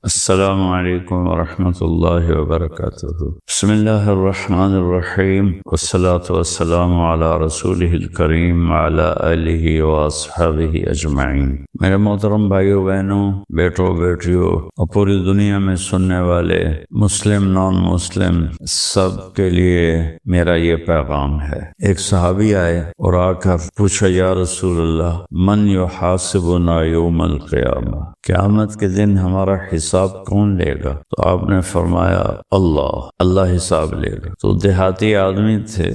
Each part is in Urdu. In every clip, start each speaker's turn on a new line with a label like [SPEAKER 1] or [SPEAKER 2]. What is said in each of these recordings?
[SPEAKER 1] السلام علیکم ورحمۃ اللہ وبرکاتہ۔ بسم اللہ الرحمن الرحیم، والصلاة والسلام علی رسولہ الکریم وعلی آلہ واصحابہ اجمعین۔ میرے محترم بھائیو بہنوں، بیٹوں بیٹیوں اور پوری دنیا میں سننے والے مسلم نان مسلم سب کے لیے میرا یہ پیغام ہے۔ ایک صحابی آئے اور آ کر پوچھا، یا رسول اللہ، من یحاسبنا یوم القیامہ، قیامت کے دن ہمارا حساب کون لے گا؟ تو آپ نے فرمایا، اللہ حساب لے گا۔ تو دیہاتی آدمی تھے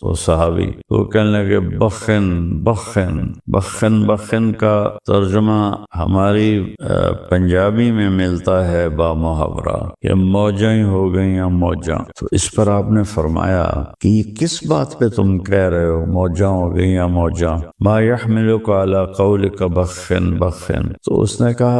[SPEAKER 1] وہ صحابی، تو کہنے لگے بخن بخن بخن بخن کا ترجمہ ہماری پنجابی میں ملتا ہے با محاورہ کہ موجیں ہی ہو گئیں یا موجاں۔ تو اس پر آپ نے فرمایا کہ یہ کس بات پہ تم کہہ رہے ہو موجاں ہو گئیں یا موجاں؟ ما یحملک علی قولک بخن بخن۔ تو اس نے کہا،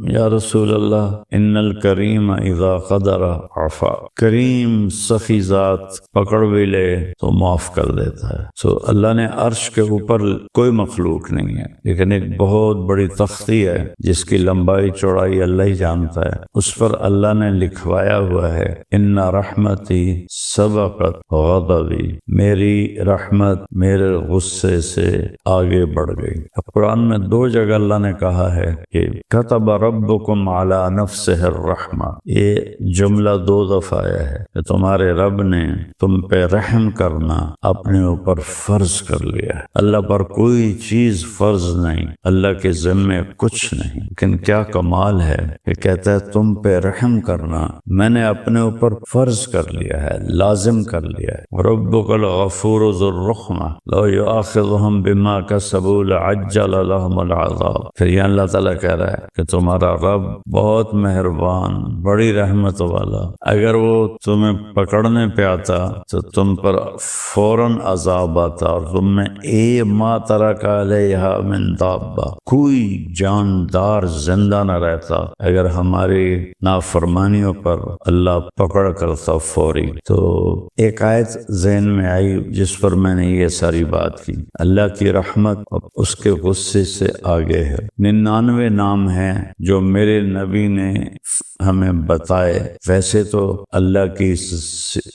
[SPEAKER 1] یا رسول اللہ، ان الکریم اذا قدر عفا، کریم سخی ذات پکڑ بھی لے تو معاف کر دیتا ہے۔ تو اللہ نے عرش کے اوپر کوئی مخلوق نہیں ہے، لیکن ایک بہت بڑی تختی ہے جس کی لمبائی چوڑائی اللہ ہی جانتا ہے، اس پر اللہ نے لکھوایا ہوا ہے، ان رحمتی سبقت غضبی، میری رحمت میرے غصے سے آگے بڑھ گئی۔ قرآن میں دو جگہ اللہ نے کہا ہے کہ کتب ربکم علی نفسہ الرحمہ، یہ جملہ دو دفعہ آیا ہے کہ تمہارے رب نے تم پہ رحم کرنا اپنے اوپر فرض کر لیا ہے۔ اللہ پر کوئی چیز فرض نہیں، اللہ کے ذمے کچھ نہیں، لیکن کیا کمال ہے کہ کہتا ہے تم پہ رحم کرنا میں نے اپنے اوپر فرض کر لیا ہے، لازم کر لیا ہے۔ ربک الغفور ذو الرحمہ لو یؤاخذہم بما کسبوا لعجل لہم العذاب۔ پھر یہ اللہ تعالیٰ کہہ رہا ہے کہ تمہارا رب بہت مہربان، بڑی رحمت والا، اگر وہ تمہیں پکڑنے پہ آتا تو تم پر فوراً عذاب آتا اور تم میں ما ترک علیہا من دابہ، کوئی جاندار زندہ نہ رہتا اگر ہماری نافرمانیوں پر اللہ پکڑ کرتا فوری۔ تو ایک آیت ذہن میں آئی جس پر میں نے یہ ساری بات کی، اللہ کی رحمت اس کے غصے سے آگے ہے۔ 99 نام ہیں جو میرے نبی نے ہمیں بتائے۔ ویسے تو اللہ کی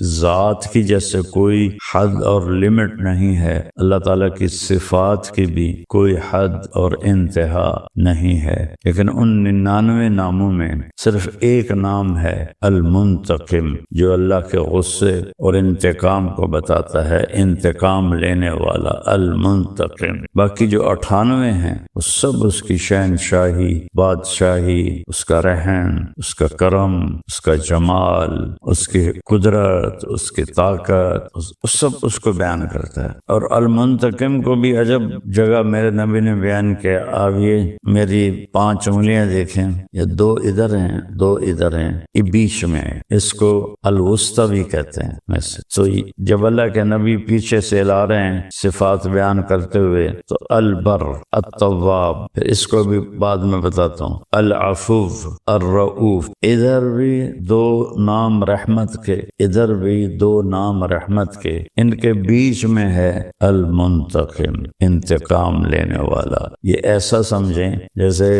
[SPEAKER 1] ذات کی جیسے کوئی حد اور لمٹ نہیں ہے، اللہ تعالیٰ کی صفات کی بھی کوئی حد اور انتہا نہیں ہے، لیکن ان 99 ناموں میں صرف ایک نام ہے المنتقم، جو اللہ کے غصے اور انتقام کو بتاتا ہے، انتقام لینے والا المنتقم۔ باقی جو 98 ہیں وہ سب اس کی شہنشاہی، بادشاہی، اس کا رحم، اس کا کرم، اس کا جمال، اس کی قدرت، اس کی طاقت، سب اس کو بیان کرتا ہے۔ اور المنتقم کو بھی عجب جگہ میرے نبی نے بیان کیا۔ آپ یہ میری 5 انگلیاں دیکھیں، یہ 2 ادھر ہیں 2 ادھر ہیں، یہ بیچ میں ہے، اس کو الوسطی بھی کہتے ہیں۔ تو جب اللہ کے نبی پیچھے سے لا رہے ہیں صفات بیان کرتے ہوئے تو البر، التواب، پھر اس کو بھی بعد میں بتاتا ہوں، العفو، الرؤوف، ادھر بھی 2 نام رحمت کے، ادھر بھی 2 نام رحمت کے، ان کے بیچ میں ہے المنتقم، انتقام لینے والا۔ یہ ایسا سمجھیں جیسے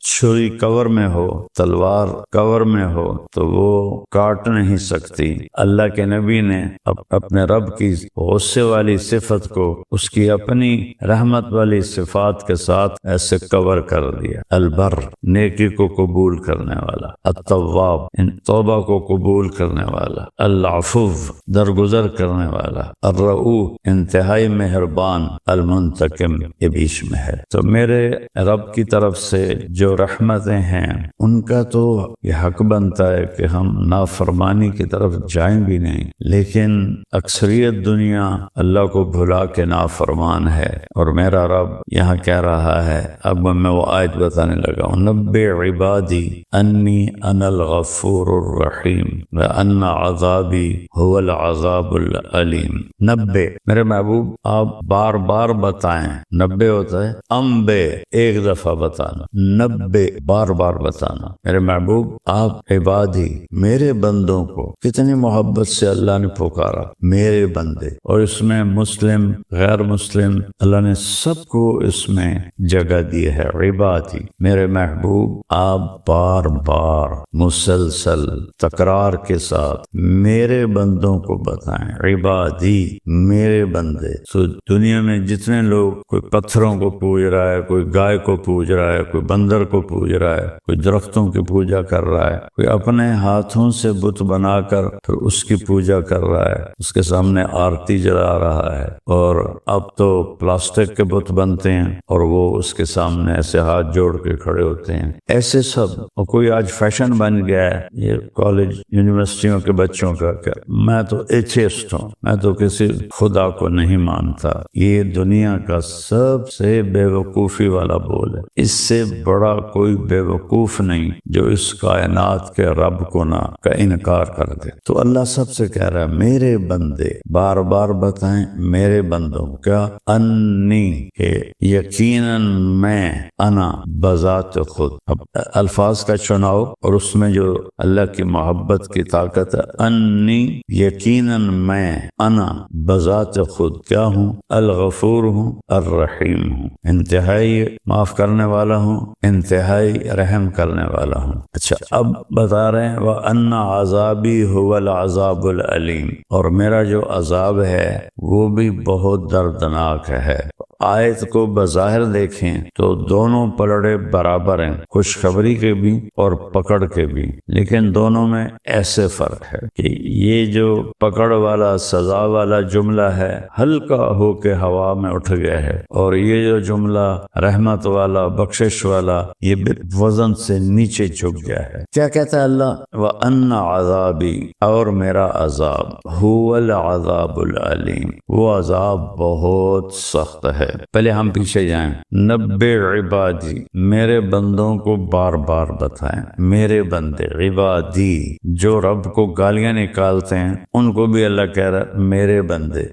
[SPEAKER 1] چھری کور میں ہو، تلوار کور میں ہو تو وہ کاٹ نہیں سکتی۔ اللہ کے نبی نے اپنے رب کی غصے والی صفت کو اس کی اپنی رحمت والی صفات کے ساتھ ایسے کور کر دیا۔ البر، نیکی کو قبول کرنے والا، التواب، توبہ کو قبول کرنے والا، العفو، درگزر کرنے والا، الرؤوف، انتہائی مہربان، المنتقم، یہ بیچ میں ہے۔ تو میرے رب کی طرف سے جو رحمتیں ہیں ان کا تو یہ حق بنتا ہے کہ ہم نافرمانی کی طرف جائیں بھی نہیں، لیکن اکثریت دنیا اللہ کو بھلا کے نافرمان ہے۔ اور میرا رب یہاں کہہ رہا ہے، اب میں وہ آیت بتانے لگا ہوں، نبئ عبادی انی انا الغفور الرحیم وان عذابی هو العذاب العلیم۔ نبئ، میرے محبوب آپ بار بار بتائیں، نبئ ہوتا ہے انبے، ایک دفعہ بتانا، نبئ بار بار بتانا۔ میرے محبوب آپ عبادی، میرے بندوں کو، کتنی محبت سے اللہ نے پکارا، میرے بندے، اور اس میں مسلم غیر مسلم اللہ نے سب کو اس میں جگہ دی ہے۔ عبادی، میرے محبوب آپ بار بار بار مسلسل تکرار کے ساتھ میرے بندوں کو بتائیں، عبادی میرے بندے۔ تو دنیا میں جتنے لوگ، کوئی پتھروں کو پوج رہا ہے، کوئی گائے کو پوج رہا ہے، کوئی بندر کو پوج رہا ہے، کوئی درختوں کی پوجا کر رہا ہے، کوئی اپنے ہاتھوں سے بت بنا کر پھر اس کی پوجا کر رہا ہے، اس کے سامنے آرتی جلا رہا ہے، اور اب تو پلاسٹک کے بت بنتے ہیں اور وہ اس کے سامنے ایسے ہاتھ جوڑ کے کھڑے ہوتے ہیں، ایسے سب۔ اور کوئی آج فیشن بن گیا ہے یہ کالج یونیورسٹیوں کے بچوں کا کہ میں تو ایتھیسٹ ہوں، میں تو کسی خدا کو نہیں مانتا۔ یہ دنیا کا سب سے بے وقوفی والا بول ہے۔ اس سے بڑا کوئی بے وقوف نہیں جو اس کائنات کے رب کو نہ کا انکار کر دے۔ تو اللہ سب سے کہہ رہا ہے میرے بندے، بار بار بتائیں میرے بندوں کیا، انی کہ یقیناً میں، انا بذات خود۔ اب الفاظ کا چناؤ اور اس میں جو اللہ کی محبت کی طاقت ہے، انی یقیناً میں، انا بذات خود کیا ہوں، الغفور ہوں، الرحیم ہوں، انتہائی معاف کرنے والا ہوں، انتہائی رحم کرنے والا ہوں۔ اچھا اب بتا رہے ہیں وَأَنَّ عَذَابِي هُوَ الْعَذَابُ الْعَلِيمُ، اور میرا جو عذاب ہے وہ بھی بہت دردناک ہے۔ آیت کو بظاہر دیکھیں تو دونوں پلڑے برابر ہیں، خوشخبری کے بھی اور پکڑ کے بھی، لیکن دونوں میں ایسے فرق ہے کہ یہ جو پکڑ والا سزا والا جملہ ہے ہلکا ہو کے ہوا میں اٹھ گیا ہے، اور یہ جو جملہ رحمت والا بخشش والا یہ وزن سے نیچے جھک گیا ہے۔ کیا کہتا ہے اللہ؟ وَأَنَّ عَذَابِي، اور میرا عذاب، هُوَ الْعَذَابُ الْعَلِيمُ، وہ عذاب بہت سخت ہے۔ پہلے ہم پیچھے جائیں، نبّ عبادی، میرے بندوں کو بار بار بتائیں، میرے بندے عبادی جو رب کو گالیاں نکالتے ہیں ان کو بھی اللہ کہہ رہا ہے میرے بندے،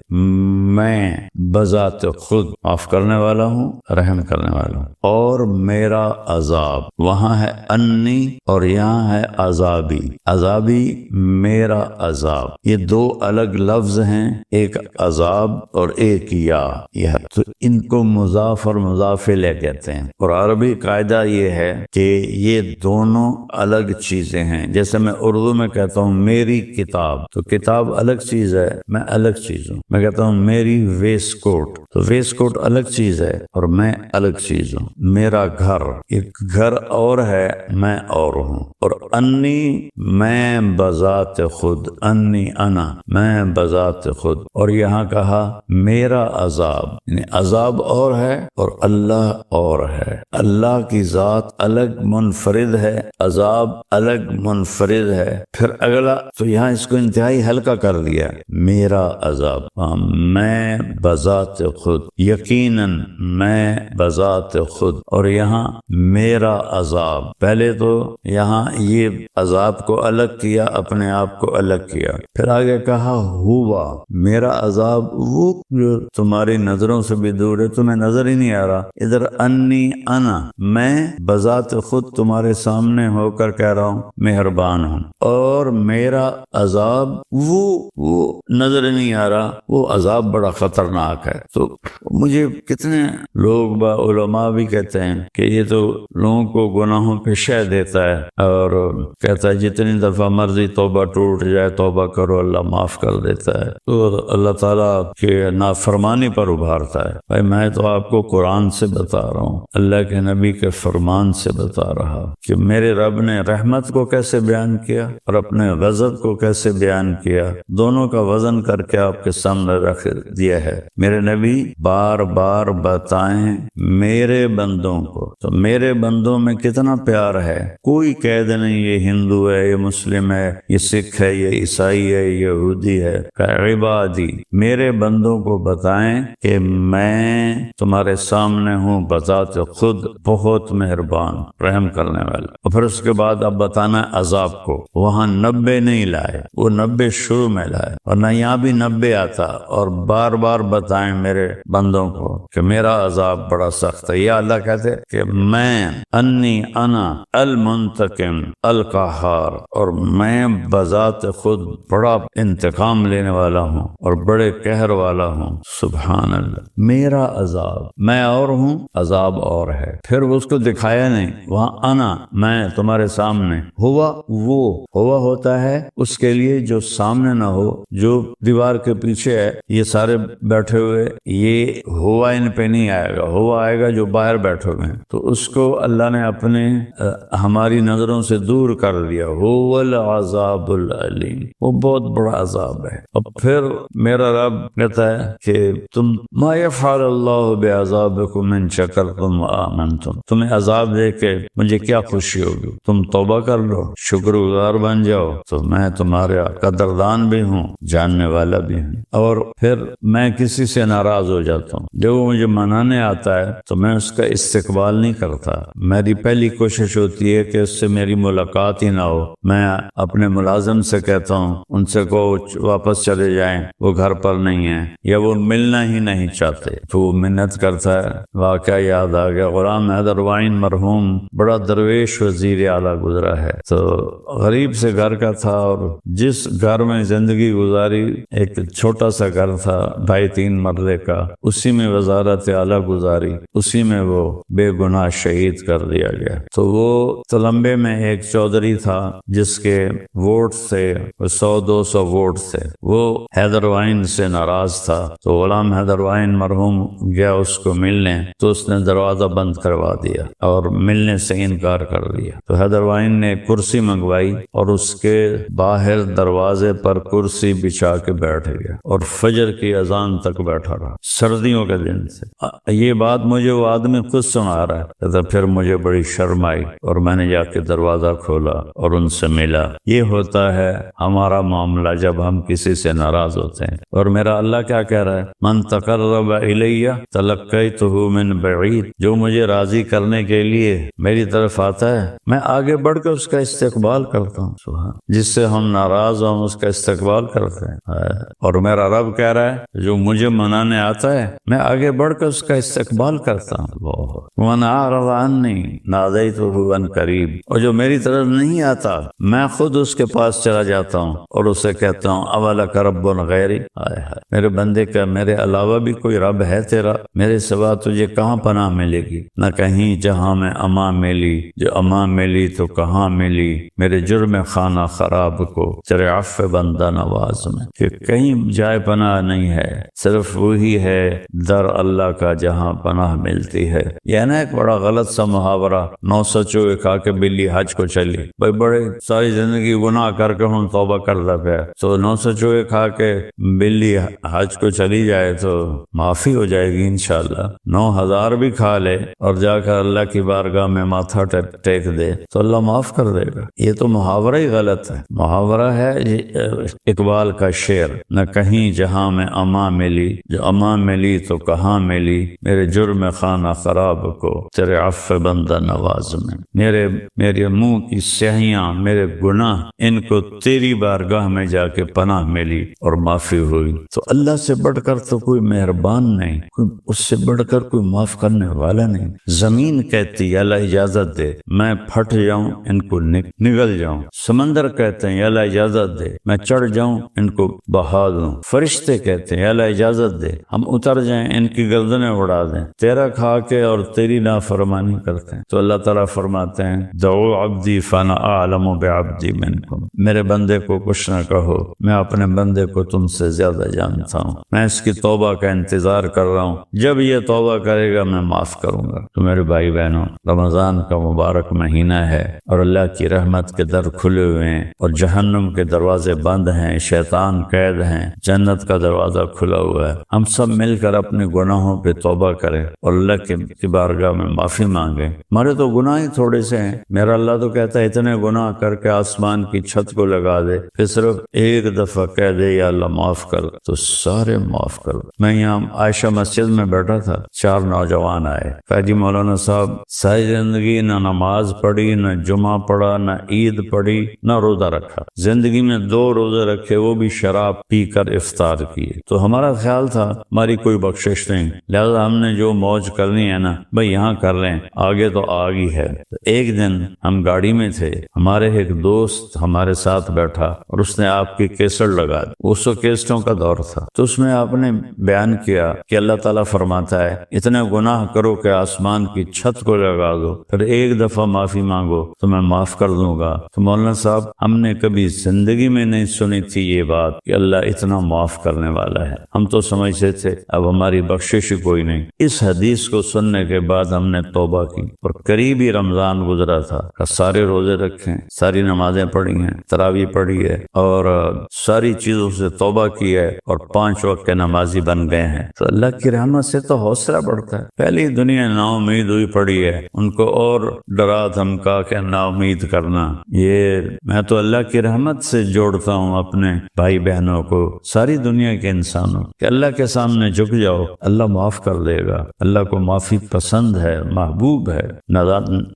[SPEAKER 1] میں بذات خود معاف کرنے والا ہوں، رحم کرنے والا ہوں، اور میرا عذاب، وہاں ہے انی اور یہاں ہے عذابی، عذابی میرا عذاب، یہ دو الگ لفظ ہیں، ایک عذاب اور ایک یا، تو ان کو مضاف اور مضاف الیہ کہتے ہیں۔ اور عربی قاعدہ یہ ہے کہ یہ دونوں الگ چیزیں ہیں، جیسے میں اردو میں کہتا ہوں میری کتاب، تو کتاب الگ چیز ہے، میں الگ چیز ہوں۔ میں کہتا ہوں میری ویسٹ کوٹ، تو ویسٹ کوٹ الگ چیز ہے اور میں الگ چیز ہوں۔ میرا گھر، ایک گھر اور ہے، میں اور ہوں۔ اور انی، میں بذات خود، انی انا، میں بذات خود، اور یہاں کہا میرا عذاب، یعنی عذاب اور ہے اور اللہ اور ہے، اللہ کی ذات الگ منفرد ہے، عذاب الگ منفرد ہے۔ پھر اگلا تو یہاں اس کو انتہائی ہلکا کر دیا، میرا عذاب، میں بذات خود، یقیناً میں بذات خود، اور یہاں میرا عذاب۔ پہلے تو یہاں یہ عذاب کو الگ کیا، اپنے آپ کو الگ کیا، پھر آگے کہا ہوا، میرا عذاب وہ جو تمہاری نظروں سے بھی دور ہے، تمہیں نظر ہی نہیں آ رہا، ادھر انی انا، میں بذات خود تمہارے سامنے ہو کر کہہ رہا ہوں مہربان ہوں، اور میرا عذاب وہ نظر نہیں آ رہا، وہ عذاب بڑا خطرناک ہے۔ تو مجھے کتنے لوگ علماء بھی کہتے ہیں کہ یہ تو لوگوں کو گناہوں پہ شہ دیتا ہے اور کہتا ہے جتنی دفعہ مرضی توبہ ٹوٹ جائے توبہ کرو، اللہ معاف کر دیتا ہے، تو اللہ تعالیٰ کے نافرمانی پر ابھارتا ہے۔ بھائی میں تو آپ کو قرآن سے بتا رہا ہوں، اللہ کے نبی کے فرمان سے بتا رہا کہ میرے رب نے رحمت کو کیسے بیان کیا اور اپنے غضب کو کیسے بیان کیا، دونوں کا وزن کر کے آپ کے سامنے رکھ دیا ہے۔ میرے نبی بار بار بتائیں میرے بندوں کو، تو میرے بندوں میں کتنا پیار ہے، کوئی قید نہیں یہ ہندو ہے، یہ مسلم ہے، یہ سکھ ہے، یہ عیسائی ہے، یہ یہودی ہے، کہ عبادی میرے بندوں کو بتائیں کہ میں تمہارے سامنے ہوں بذات خود بہت مہربان رحم کرنے والا۔ اور پھر اس کے بعد اب بتانا عذاب کو، وہاں 90 نہیں لائے، وہ 90 شروع میں لائے، ورنہ یہاں بھی 90 آتا، اور بار بار بتائیں میرے بندوں کو کہ میرا عذاب بڑا سخت ہے۔ یہ اللہ کہتے کہ میں انا المنتقم القہار، اور میں بذات خود بڑا انتقام لینے والا ہوں اور بڑے قہر والا ہوں۔ سبحان اللہ، میرا عذاب، میں اور ہوں، عذاب اور ہے۔ پھر اس کو دکھایا نہیں، وہاں انا، میں تمہارے سامنے، ہوا، وہ ہوا ہوتا ہے اس کے لیے جو سامنے نہ ہو، جو دیوار کے پیچھے ہے، یہ سارے بیٹھے ہوئے، یہ ہوا ان پہ نہیں آئے گا، ہوا آئے گا جو باہر بیٹھے ہوئے ہیں، تو اس کو اللہ نے اپنے ہماری نظروں سے دور کر دیا۔ هو العذاب العلیم، وہ بہت بڑا عذاب ہے۔ اور پھر میرا رب کہتا ہے کہ تم ما یفعل اللہ بعذابکم ان شکرتم وآمنتم، تمہیں عذاب دے کے مجھے کیا خوشی ہوگی، تم توبہ کر لو، شکر گزار بن جاؤ تو میں تمہارا قدردان بھی ہوں، جاننے والا بھی ہوں۔ اور پھر میں کسی سے ناراض ہو جاتا ہوں، جب وہ مجھے منانے آتا ہے تو میں اس کا استقبال نہیں کرتا، میری پہلی کوشش ہوتی ہے کہ اس سے میری ملاقات ہی نہ ہو۔ میں اپنے ملازم سے کہتا ہوں ان سے کو واپس چلے جائیں، وہ گھر پر نہیں ہیں، یا وہ ملنا ہی نہیں چاہتے، تو وہ منت کرتا ہے۔ واقعہ یاد آ گیا، غلام حیدر وائن مرحوم بڑا درویش وزیر اعلیٰ گزرا ہے، تو غریب سے گھر کا تھا، اور جس گھر میں زندگی گزاری، ایک چھوٹا سا گھر تھا 2.5-3 مرلے کا، اسی میں وزارت اعلیٰ گزاری، اسی میں وہ بے گناہ شہید کر دیا گیا۔ تو وہ تلمبے میں ایک چودھری تھا جس کے ووٹ تھے 100-200 ووٹ تھے، وہ حیدر وائن سے ناراض تھا، تو غلام حیدر وائن مرحوم گیا اس کو ملنے، تو اس نے دروازہ بند کروا دیا اور ملنے سے انکار کر دیا۔ تو حیدر وائن نے کرسی منگوائی اور اس کے باہر دروازے پر کرسی بچھا کے بیٹھ گیا اور فجر کی اذان تک بیٹھا رہا، سردیوں کے دن سے۔ یہ بات مجھے وہ آدمی خود سنا رہا ہے، تو پھر مجھے بڑی شرم آئی اور میں نے جا کے دروازہ کھولا اور ان سے ملا۔ یہ ہوتا ہے ہمارا معاملہ جب ہم کسی سے ناراض ہوتے ہیں۔ اور میرا اللہ کیا کہہ رہا ہے، من تقرب الیہ تلقیتہ من بعید، جو مجھے راضی کرنے کے لیے میری طرف آتا ہے میں آگے بڑھ کے اس کا استقبال کرتا ہوں۔ سبحان، جس سے ہم ناراض ہوں اس کا استقبال کرتے ہیں۔ اور میرا رب کہہ رہا ہے جو مجھے منانے آتا ہے میں آگے بڑھ کے اس کا استقبال کرتا ہوں۔ وَمَنْ أَعْرَضَ عَنِّي نَادَيْتُهُ عَنْ قَرِيبٍ، اور جو میری طرف نہیں آتا میں خود اس کے پاس چلا جاتا ہوں اور اسے کہتا ہوں اَوَلَكَ رَبٌّ غَيْرِي، میرے بندے کا میرے علاوہ بھی کوئی رب ہے تیرا، میرے سوا تجھے کہاں پناہ ملے گی؟ نہ کہیں جہاں میں امان ملی، جو امان ملی تو کہاں ملی میرے جرم خانہ خراب کو تیرے عفو بندہ نواز میں، کہ کہیں جائے پناہ نہیں ہے، صرف وہی ہے در اللہ کا جہاں پناہ ملتی ہے۔ یہ نا ایک بڑا غلط سا محاورہ، 900 چوہے کھا کے بلی حج کو چلی، بھائی بڑے ساری زندگی گناہ کر کے ہم توبہ کرتا پیا، تو 900 چوہے کھا کے بلی حج کو چلی جائے تو معافی ہو جائے گی انشاءاللہ۔ 9000 بھی کھا لے اور جا کر اللہ کی بارگاہ میں ماتھا ٹیک دے تو اللہ معاف کر دے گا۔ یہ تو محاورہ ہی غلط ہے، محاورہ ہے اقبال کا شعر، نہ کہیں جہاں میں امان ملی، جو امان ملی تو کہاں ملی میرے جرم خانہ خراب کو تیرے عفو بندہ نواز میں، میرے منہ کی سیاہیاں، میرے گناہ، ان کو تیری بارگاہ میں جا کے پناہ ملی اور معافی ہوئی۔ تو اللہ سے بڑھ کر تو کوئی مہربان نہیں، اس سے بڑھ کر کوئی معاف کرنے والا نہیں۔ زمین کہتی اللہ اجازت دے میں پھٹ جاؤں، ان کو نگل جاؤں، سمندر کہتے ہیں اللہ اجازت دے میں چڑھ جاؤں، ان کو بہا دوں، فرشتے کہتے ہیں اللہ اجازت دے ہم اتر جائیں، ان کی گردنیں اڑا دیں، تیرا کھا کے اور تیری نافرمانی کرتے ہیں۔ تو اللہ تعالیٰ فرماتے ہیں دعو عبدی فانا اعلم بعبدی منکم، میرے بندے کو کچھ نہ کہو، میں اپنے بندے کو تم سے زیادہ جانتا ہوں، میں اس کی توبہ کا انتظار کر رہا ہوں، جب یہ توبہ کرے گا میں معاف کروں گا۔ تو میرے بھائی بہنوں، رمضان کا مبارک مہینہ ہے اور اللہ کی رحمت کے در کھلے ہوئے ہیں اور جہنم کے دروازے بند ہیں، شیطان قید ہیں، جنت کا دروازہ کھلا ہوا ہے۔ ہم سب مل کر اپنے گناہوں پہ توبہ کریں اور اللہ کی بارگاہ میں معافی مانگیں۔ ہمارے تو گناہ ہی تھوڑے سے ہیں، میرا اللہ تو کہتا ہے اتنے گناہ کر کے آسمان کی چھت کو لگا دے، پھر صرف ایک دفعہ کہہ دے یا اللہ معاف کر تو سارے معاف کر۔ میں یہاں عائشہ مسجد میں بیٹھا تھا، 4 نوجوان آئے، کہا جی مولانا صاحب ساری زندگی نہ نماز پڑھی، نہ جمعہ پڑھا، نہ عید پڑھی، نہ روزہ رکھا، زندگی میں 2 روزے رکھے وہ بھی شراب پی کر افطار کیے، تو ہمارا خیال تھا ہماری کوئی بخشش نہیں، لہذا ہم نے جو موج کرنی ہے نا بھائی یہاں کر لیں، آگے تو آگی ہے۔ تو ایک دن ہم گاڑی میں تھے، ہمارے ایک دوست ہمارے ساتھ بیٹھا اور اس نے آپ کی کیسٹ لگا دی، اس کو کیسٹوں کا دور تھا، تو اس میں آپ نے بیان کیا کہ اللہ تعالیٰ فرماتا ہے اتنے گناہ کرو کہ آسمان کی چھت کو لگا دو، پھر ایک دفعہ معافی مانگو تو میں معاف کر دوں گا۔ تو مولانا صاحب ہم نے کبھی زندگی میں نہیں سنی تھی یہ بات کہ اللہ اتنا معاف کرنے والا ہے، ہم تو سمجھتے تھے اب ہماری بخشش کوئی نہیں۔ اس حدیث کو سننے کے بعد ہم نے توبہ کی، اور قریب ہی رمضان گزرا تھا، سارے روزے رکھے، ساری نمازیں پڑھی ہیں، تراویح پڑھی ہے، اور ساری چیزوں سے توبہ کی ہے، اور 5 وقت کے نمازی بن گئے ہیں۔ تو اللہ کی رحمت سے تو حوصلہ بڑھتا ہے۔ پہلی دنیا نا امید ہوئی پڑی ہے، ان کو اور ڈرا دھمکا کہ نا امید کرنا۔ یہ میں تو اللہ کی رحمت سے جوڑتا ہوں اپنے بھائی بہنوں کو، ساری دنیا کے انسانوں، کہ اللہ کے سامنے جھک جاؤ، اللہ معاف کر دے گا۔ اللہ کو معافی پسند ہے، محبوب ہے۔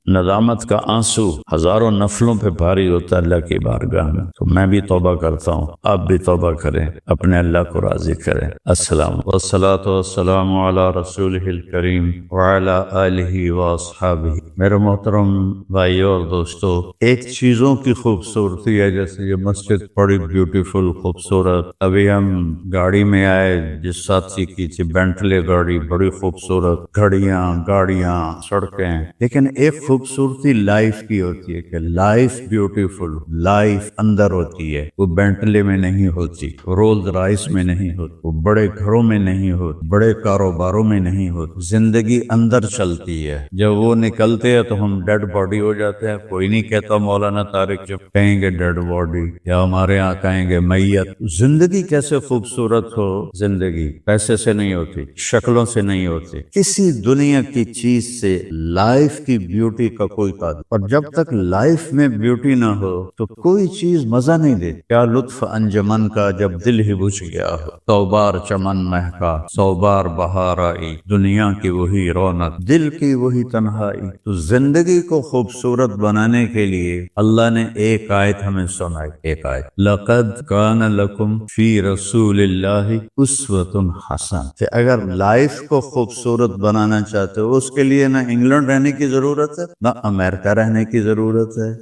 [SPEAKER 1] ندامت کا آنسو ہزاروں نفلوں پہ بھاری ہوتا ہے اللہ کی بارگاہ میں۔ تو میں بھی توبہ کرتا ہوں، آپ بھی توبہ کریں، اپنے اللہ کو راضی کریں۔ السلام والصلاة والسلام علی رسولہ الکریم وعلی آلہ واصحابہ۔ میرے محترم بھائیو اور دوستو، ایک چیزوں کی خوبصورتی ہے، جیسے یہ مسجد بڑی بیوٹیفل خوبصورت، ابھی ہم گاڑی میں آئے جس ساتھی کی تھی بینٹلے گاڑی، بڑی خوبصورت، گاڑیاں سڑکیں، لیکن ایک خوبصورتی لائف کی ہوتی ہے کہ لائف بیوٹیفل، لائف اندر ہوتی ہے، وہ بینٹلے میں نہیں ہوتی، رولز رائس میں نہیں ہوتی، وہ بڑے گھروں میں نہیں ہوتی، بڑے کاروباروں میں نہیں ہوتی، زندگی اندر چلتی ہے۔ جب وہ نکلتے ہیں تو ہم ڈیڈ باڈی ہو جاتے ہیں، کوئی نہیں کہتا مولانا طارق جب کہیں گے ڈیڈ باڈی، یا ہمارے یہاں کہیں گے میت۔ زندگی کیسے خوبصورت ہو، زندگی پیسے سے نہیں ہوتی، شکلوں سے نہیں ہوتی، کسی دنیا کی چیز سے لائف کی بیوٹی کا کوئی تعلق۔ اور جب تک لائف میں بیوٹی نہ ہو تو کوئی چیز مزہ نہیں دے۔ کیا لطف انجمن کا جب دل ہی بجھ گیا ہو، 100 بار چمن مہکا، 100 بار بہار آئی، دنیا کی وہی رونق، دل کی وہی تنہائی۔ تو زندگی کو خوبصورت بنانے کے لیے اللہ نے ایک آیت ہمیں سنائی، ایک آیت، لَقَدْ كَانَ لَكُمْ فِي رَسُولِ اللَّهِ أُسْوَةٌ حَسَنَةٌ۔ کہ اگر لائف کو خوبصورت بنانا چاہتے ہو، اس کے لیے نہ انگلینڈ رہنے کی ضرورت ہے، نہ امریکہ رہنے کی ضرورت ہے۔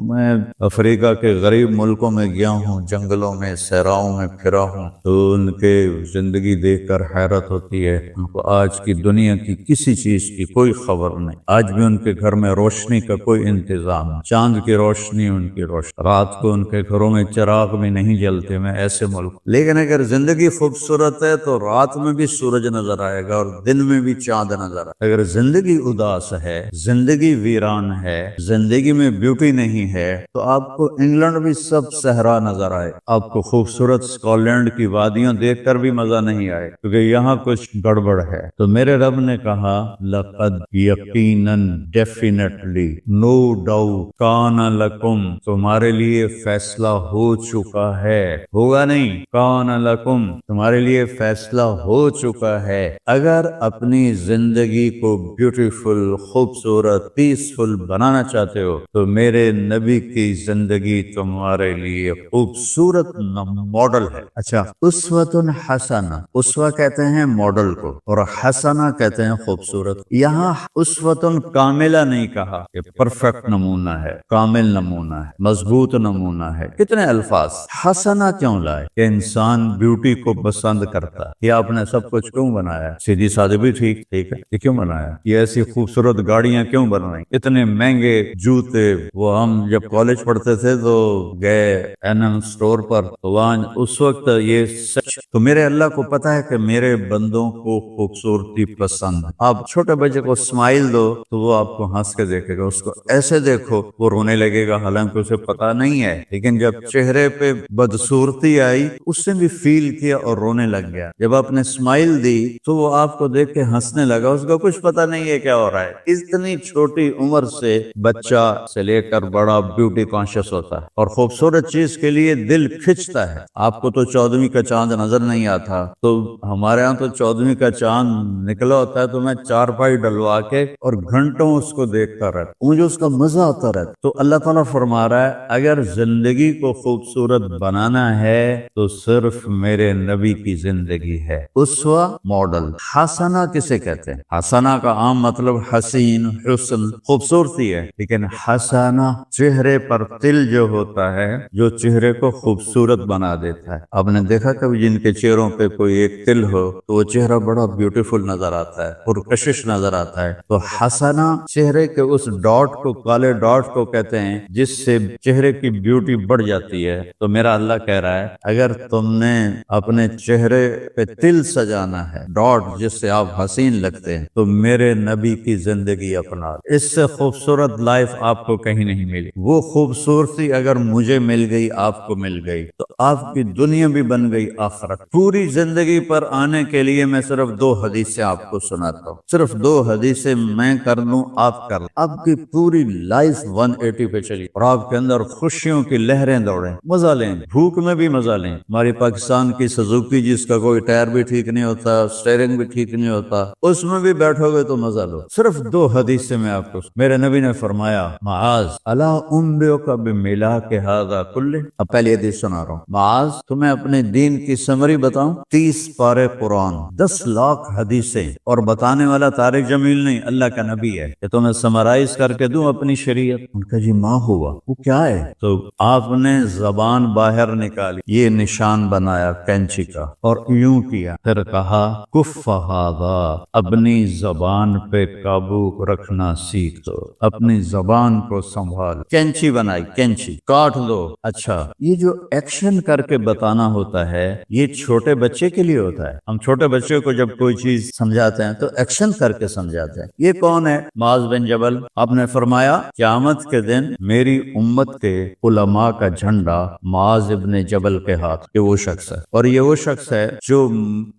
[SPEAKER 1] میں افریقہ کے غریب ملکوں میں گیا ہوں، جنگلوں میں، صحراؤں میں پھرا ہوں، تو ان کے زندگی دیکھ کر حیرت ہوتی ہے۔ ان کو آج کی دنیا کی کسی چیز کی کوئی خبر نہیں، آج بھی ان کے گھر میں روشنی کا کوئی انتظام نہیں، چاند کی روشنی ان کی روشنی، رات کو ان کے گھروں میں چراغ بھی نہیں جلتے، میں ایسے ملک۔ لیکن اگر زندگی خوبصورت ہے تو رات میں بھی سورج نظر آئے گا اور دن میں بھی چاند نظر آئے گا۔ اگر زندگی اداس ہے، زندگی ویران ہے، زندگی میں بیوٹی نہیں ہے، تو آپ کو انگلینڈ بھی سب صحرا نظر آئے، آپ کو خوبصورت اسکاٹ لینڈ کی وادیاں دیکھ کر بھی مزہ نہیں آئے، کیونکہ یہاں کچھ گڑبڑ ہے۔ تو میرے رب نے کہا لقد یقیناً، ڈیفینیٹلی، نو ڈاؤٹ، کان لکم، تمہارے لیے فیصلہ ہو چکا ہے، ہوگا نہیں، کان لکم، تمہارے لیے فیصلہ ہو چکا ہے۔ اگر اپنی زندگی کو بیوٹیفل، خوبصورت، پیسفل بنانا چاہتے ہو تو میرے نبی کی زندگی تمہارے لیے خوبصورت ماڈل ہے۔ اچھا، اسوۃ حسنہ، اسوہ کہتے ہیں ماڈل کو، اور حسنہ کہتے ہیں خوبصورت۔ یہاں اسوۃ کاملہ نہیں کہا کہ پرفیکٹ نمونہ ہے، کامل نمونہ ہے، مضبوط نمونہ ہے، کتنے الفاظ۔ حسنہ کیوں لائے؟ کہ انسان بیوٹی کو پسند کرتا ہے۔ یہ آپ نے سب کچھ کیوں بنایا؟ سیدھی سادھی بھی ٹھیک ہے، یہ کیوں بنایا؟ یہ ایسی خوبصورت گاڑیاں کیوں بنائی؟ اتنے مہنگے جوتے، وہ ہم جب کالج پڑھتے تھے تو گئے این اسٹور پر، تو وہاں اس وقت یہ سچ، تو میرے اللہ کو پتا ہے کہ میرے بندوں کو خوبصورتی پسند۔ آپ چھوٹے بچے کو اسمائل دو تو وہ آپ کو ہنس کے دیکھے گا، اس کو ایسے دیکھو وہ رونے لگے گا، حالانکہ اسے پتا نہیں ہے، لیکن جب چہرے پہ بدصورتی آئی اس نے بھی فیل کیا اور رونے لگ گیا۔ جب آپ نے اسمائل دی تو وہ آپ کو دیکھ کے ہنسنے لگا، اس کو کچھ پتا نہیں ہے کیا ہو رہا ہے۔ اتنی چھوٹی عمر سے بچہ سے لے کر بڑا بیوٹی کانشیس ہوتا ہے، اور خوبصورت چیز کے لیے دل کھنچتا ہے۔ آپ کو تو 14ویں کا چاند نظر نہیں آتا، تو ہمارے ہاں تو 14ویں کا چاند نکلا ہوتا ہے تو میں 4 پائی ڈلوا کے اور گھنٹوں اس کو دیکھتا رہتا، مجھے اس کا مزہ آتا رہتا۔ تو اللہ تعالیٰ فرما رہا ہے اگر زندگی کو خوبصورت بنانا ہے تو صرف میرے نبی کی زندگی ہے۔ اسوہ ماڈل۔ حسنہ کسے کہتے ہیں؟ حسنہ کا عام مطلب حسین، حسن، خوبصورتی ہے، لیکن حسنہ چہرے پر تل جو ہوتا ہے، جو چہرے کو خوبصورت بنا دیتا ہے۔ آپ نے دیکھا کبھی جن کے چہروں پہ کوئی ایک تل ہو تو وہ چہرہ بڑا بیوٹیفل نظر آتا ہے، پرکشش نظر آتا ہے۔ تو حسنہ چہرے کے اس ڈاٹ کو، کالے ڈاٹ کو کہتے ہیں جس سے چہرے کی بیوٹی بڑھ جاتی ہے۔ تو میرا اللہ کہہ رہا ہے اگر تم نے اپنے چہرے پہ تل سجانا ہے، ڈاٹ جس سے آپ حسین لگتے ہیں، تو میرے نبی کی زندگی اپنا۔ اس سے خوبصورت لائف آپ کو کہیں نہیں ملی۔ وہ خوبصورتی اگر مجھے مل گئی، آپ کو مل گئی، تو آپ کی دنیا بھی بن گئی آخرت۔ پوری زندگی پر آنے کے لیے میں صرف 2 حدیثیں آپ کو سناتا ہوں، صرف 2 حدیثیں میں کر لوں، آپ کر لیں، آپ کی پوری لائف 180 پہ چلی اور آپ کے اندر خوشیوں کی لہریں دوڑیں، مزہ لیں، بھوک میں بھی مزہ لیں۔ ہماری پاکستان کی سزوکی جس کا کوئی ٹائر بھی ٹھیک نہیں ہوتا، سٹیئرنگ بھی ٹھیک نہیں ہوتا، اس میں بھی بیٹھو گے تو مزہ لو۔ صرف 2 حدیثیں میں آپ کو، میرے نبی نے فرمایا معاذ الا انبئک بملاک ھذا کلہ۔ اب پہلی حدیث سنا رہا ہوں، معاذ تمہیں اپنے دین کی سمری بتاؤں؟ 30 پارے قرآن، 10 لاکھ حدیثیں، اور بتانے والا طارق جمیل نہیں، اللہ کا نبی ہے، کہ تمہیں سمرائز کر کے دوں اپنی شریعت۔ ان کا جی ماں ہوا، وہ کیا ہے؟ تو آپ نے زبان باہر نکالی، یہ نشان بنایا کینچی کا، اور یوں کیا، پھر کہا کف ھذا، اپنی زبان پہ قابو رکھنا سیکھ دو، اپنی زبان کو سنبھال۔ کینچی بنائی، کینچی کاٹ دو۔ اچھا، یہ جو ایکشن کر کے بتانا ہوتا ہے یہ چھوٹے بچے کے لیے ہوتا ہے۔ ہم چھوٹے بچے کو جب کوئی چیز سمجھاتے ہیں تو ایکشن کر کے سمجھاتے ہیں۔ یہ کون ہے؟ معاذ بن جبل۔ آپ نے فرمایا قیامت کے دن میری امت کے علماء کا جھنڈا معاذ ابن جبل کے ہاتھ، یہ وہ شخص ہے، اور یہ وہ شخص ہے جو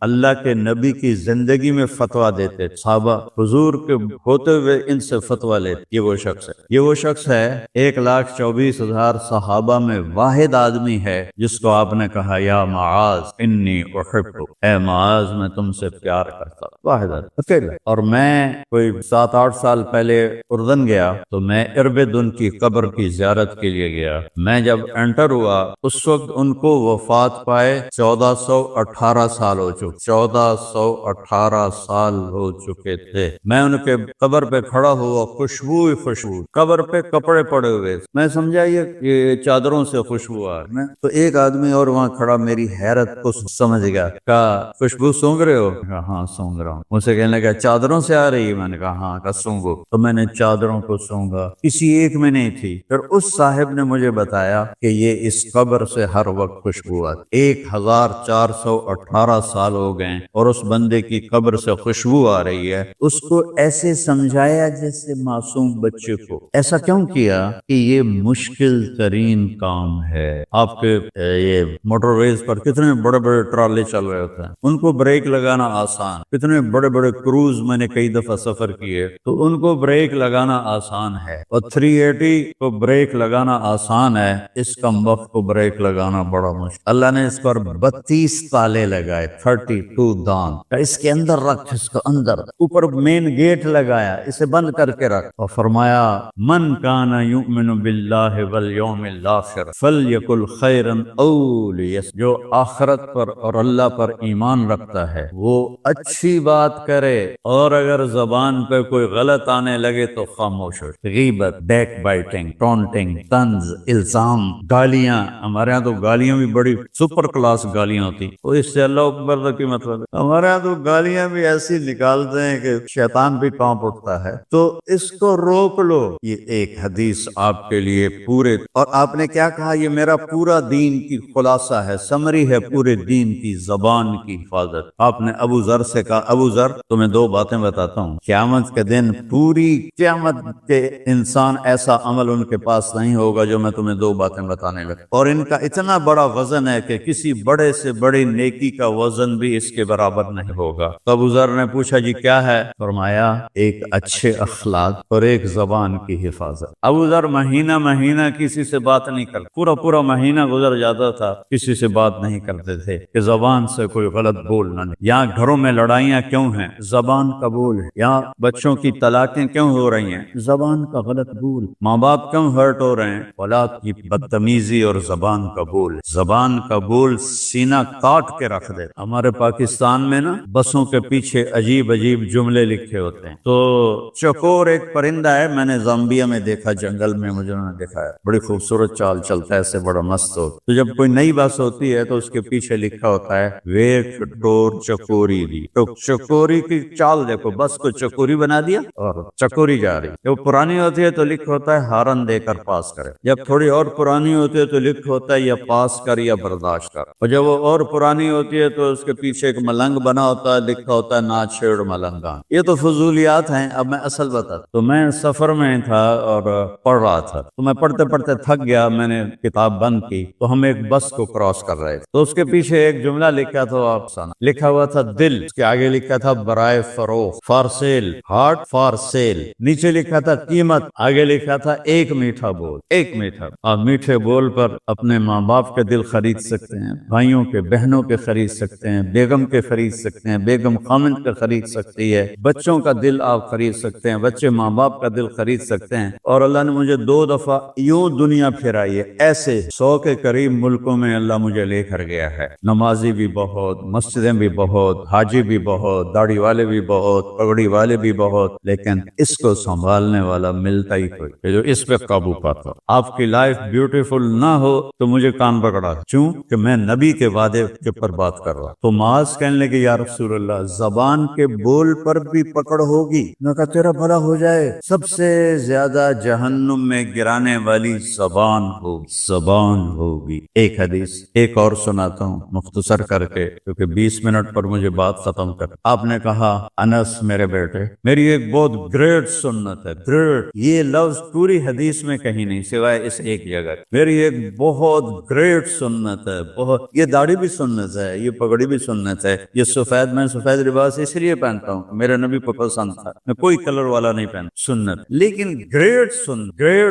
[SPEAKER 1] اللہ کے نبی کی زندگی میں فتویٰ دیتے، صحابہ حضور کے ہوتے ہوئے ان سے فتویٰ لیتے، یہ وہ شخص ہے۔ یہ وہ شخص ہے 1,24,000 صحابہ میں واحد آدمی ہے جس کو آپ نے کہا یا معاذ انی احبک، اے معاذ میں تم سے پیار کرتا ہوں، واحد آدمی، اکیلا۔ اور میں کوئی 7-8 سال پہلے اردن گیا تو میں اربد ان کی قبر کی زیارت کے لیے گیا۔ میں جب انٹر ہوا اس وقت ان کو وفات پائے 1418 سال ہو چکے، 1418 سال ہو چکے تھے۔ میں ان کے قبر پہ کھڑا ہوا، خوشبو ہی خوشبو، قبر پہ کپڑے پڑے ہوئے، میں سمجھا یہ چادروں سے خوشبو آ رہی ہے۔ تو ایک آدمی اور وہاں کھڑا میری حیرت کو سمجھ گیا، کہا خوشبو سونگ رہے ہو؟ کہا ہاں سونگ رہا ہوں۔ مجھ سے کہنے لگا چادروں سے آ رہی ہے؟ میں نے کہا ہاں۔ کہا سونگو۔ تو میں نے چادروں کو سونگا، کسی ایک میں نہیں تھی۔ پھر اس صاحب نے مجھے بتایا کہ یہ اس قبر سے ہر وقت خوشبو آتی، 1418 سال ہو گئے اور اس بندے کی قبر سے خوشبو آ رہی ہے۔ اس کو ایسے سمجھایا جیسے معصوم بچے کو۔ ایسا کیوں کیا کہ یہ مشکل ترین کام ہے۔ آپ کے یہ موٹر ویز پر کتنے بڑے بڑے ٹرالے چل رہے ہوتے ہیں، ان کو بریک لگانا آسان، کتنے بڑے بڑے کروز میں نے کئی دفعہ سفر کیے تو ان کو بریک لگانا آسان ہے، اور 380 کو بریک لگانا آسان ہے، اس کم وقت کو بریک لگانا بڑا مشکل۔ اللہ نے اس پر 32 تالے لگائے، 32 دان، اس کے اندر رکھ، اس کو اندر، اوپر مین گیٹ لگایا، اسے بند کر کے رکھ، اور فرمایا من کان یؤمن باللہ والیوم الاخر فلیقل خیرا او لیصمت، جو آخرت پر اور اللہ پر ایمان رکھتا ہے وہ اچھی بات کرے، اور اگر زبان پہ کوئی غلط آنے لگے تو خاموش ہو۔ غیبت، بیک بائٹنگ، ٹونٹنگ، طنز، الزام، گالیاں، ہمارے ہاں تو گالیاں بھی بڑی سپر کلاس گالیاں ہوتی، تو اس سے اللہ اکبر کی مطلب ہے، ہمارے ہاں تو گالیاں بھی ایسی نکالتے ہیں کہ شیطان بھی کانپ اٹھتا ہے، تو اس کو روک لو۔ یہ ایک حدیث آپ کے لیے پورے، اور آپ نے کیا کہا یہ میرا پورا دین کی خلاصہ ہے، سمری ہے پورے دین کی، زبان کی حفاظت۔ آپ نے ابو ذر سے کہا ابو ذر تمہیں 2 باتیں بتاتا ہوں، قیامت کے دن پوری قیامت کے انسان ایسا عمل ان کے پاس نہیں ہوگا جو میں تمہیں 2 باتیں بتانے لگا، اور ان کا اتنا بڑا وزن ہے کہ کسی بڑے سے بڑی نیکی کا وزن بھی اس کے برابر نہیں ہوگا۔ تو ابو ذر نے پوچھا جی کیا ہے؟ فرمایا ایک اچھے اخلاق اور ایک زبان کی حفاظت۔ ابو ذر مہینہ کسی سے بات نہیں کرتا، پورا مہینہ گزر جاتا تھا کسی سے بات نہیں کرتے تھے کہ زبان سے کوئی غلط بولنا نہیں۔ یہاں گھروں میں لڑائیاں کیوں ہیں؟ زبان کا بول۔ یہاں بچوں کی طلاقیں کیوں ہو رہی ہیں؟ زبان کا غلط بول۔ ماں باپ کیوں ہرٹ ہو رہے ہیں؟ اولاد کی بدتمیزی اور زبان کا بول۔ زبان کا بول سینہ کاٹ کے رکھ دے. ہمارے پاکستان میں نا بسوں کے پیچھے عجیب عجیب جملے لکھے ہوتے ہیں. تو چکور ایک پرندہ ہے، میں نے زامبیا میں دیکھا، جنگل میں مجھے انہوں نے دیکھا ہے، بڑی خوبصورت چال چلتا ہے، ایسے بڑا مست ہو. تو جب کوئی نئی بس ہوتی ہے تو اس کے پیچھے لکھا ہوتا ہے ویک ڈور چکوری دی. تو چکوری کی چال دیکھو، بس کو چکوری بنا دیا اور چکوری جا رہی. جب پرانی ہوتی ہے تو لکھا ہوتا ہے ہارن دے کر پاس کرے. جب تھوڑی اور پرانی ہوتی ہے تو لکھا ہوتا ہے یا پاس کر یا برداشت کر. اور جب وہ اور پرانی ہوتی ہے تو اس کے پیچھے ایک ملنگ بنا ہوتا ہے، لکھا ہوتا ہے نا چھیڑ ملنگان. یہ تو فضولیات ہیں. اب میں اصل بتا تو میں سفر میں تھا اور پڑھ رہا تھا، تو میں پڑھتے پڑھتے تھک گیا، میں نے کتاب بند کی. تو ہم ایک بس کو کراس کر رہے تھے، تو اس کے پیچھے ایک جملہ لکھا تھا، لکھا ہوا تھا دل، اس کے آگے لکھا تھا برائے فروخت، for sale, heart for sale. نیچے لکھا تھا قیمت، آگے لکھا تھا ایک میٹھا بول. ایک میٹھا. آپ میٹھے بول پر اپنے ماں باپ کے دل خرید سکتے ہیں، بھائیوں کے بہنوں کے خرید سکتے ہیں، بیگم کے خرید سکتے ہیں، بیگم خامند کا خرید سکتی ہے، بچوں کا دل آپ خرید سکتے ہیں، بچے ماں باپ کا دل خرید سکتے ہیں. اور اللہ نے مجھے 2 دفعہ یوں دنیا پھرائی ہے، ایسے 100 کے قریب ملکوں میں اللہ مجھے لے کر گیا ہے. نمازی بھی بہت، مسجدیں بھی بہت، حاجی بھی بہت، داڑھی والے بھی بہت، پگڑی والے بھی بہت، لیکن اس کو سنبھالنے والا ملتا ہی کوئی جو اس پہ قابو پاتا. آپ کی لائف بیوٹیفل نہ ہو تو مجھے کان پکڑا، کیوں کہ میں نبی کے وعدے کے پر بات کر رہا. تو معاذ کہنے لگے یا رسول اللہ، زبان کے بول پر بھی پکڑ ہوگی؟ میں کہا تیرا بھلا ہو جائے، سب سے زیادہ جہنم میں گرانے والی زبان ہوگی. ایک حدیث ایک اور سناتا ہوں مختصر کر کے، کیونکہ 20 منٹ پر مجھے بات ختم کر. آپ نے کہا انس میرے بیٹے، میری ایک بہت گریٹ سنت ہے. گریٹ یہ لفظ پوری حدیث میں کہیں نہیں سوائے اس ایک جگہ. میری ایک بہت گریٹ سنت ہے، بہت. یہ داڑھی بھی سنت ہے، یہ پگڑی بھی سنت ہے، یہ سفید، میں سفید لباس اس لیے پہنتا ہوں میرے نبی کو پسند تھا، میں کوئی کلر والا نہیں پہنتا. سنت، لیکن گریٹ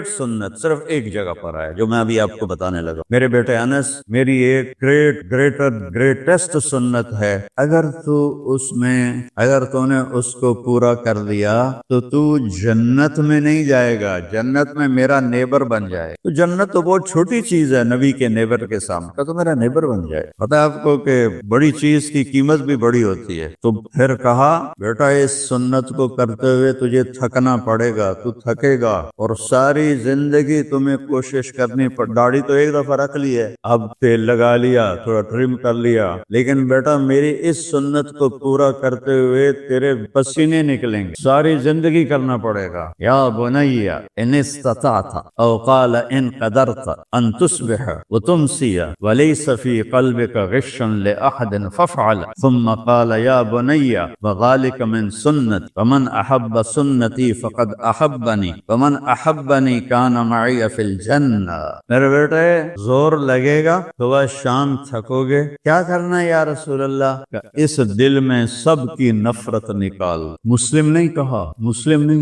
[SPEAKER 1] سنت صرف ایک جگہ پر ہے جو میں ابھی آپ کو بتانے لگا. میرے بیٹے انس، میری ایک گریٹسٹ سنت ہے. اگر تو نے اس کو پورا کر دیا تو جنت میں نہیں جائے گا، جنت میں میرا نیبر بن جائے. تو جنت تو بہت چھوٹی چیز ہے نبی کے نیبر کے سامنے. تو میرا نیبر بن جائے. پتہ ہے آپ کو کہ بڑی چیز کی قیمت بھی بڑی ہوتی ہے. تو پھر کہا بیٹا اس سنت کو کرتے ہوئے تجھے تھکنا پڑے گا، تو تھکے گا، اور ساری زندگی تمہیں کوشش کرنی پڑ. داڑھی تو ایک دفعہ رکھ لی ہے، اب تیل لگا لیا، تھوڑا ٹرم کر لیا، لیکن بیٹا میری اس سنت کو پورا کرتے ہوئے تیرے پسینے نکلیں گے، ساری زندگی کرنا پڑے گا. یا بنی ان استطعت او قال ان قدرت ان تصبح وتمسي وليس في قلبك غش لاحد فافعل. ثم قال يا بني وذلك من سنتي ومن احب سنتي فقد احبني ومن احبني كان معي في الجنة. میرے بیٹے زور لگے گا تو شام تھکو گے، کیا کرنا ہے یا رسول اللہ؟ اس دل میں سب کی نفرت نکال. مسلم نہیں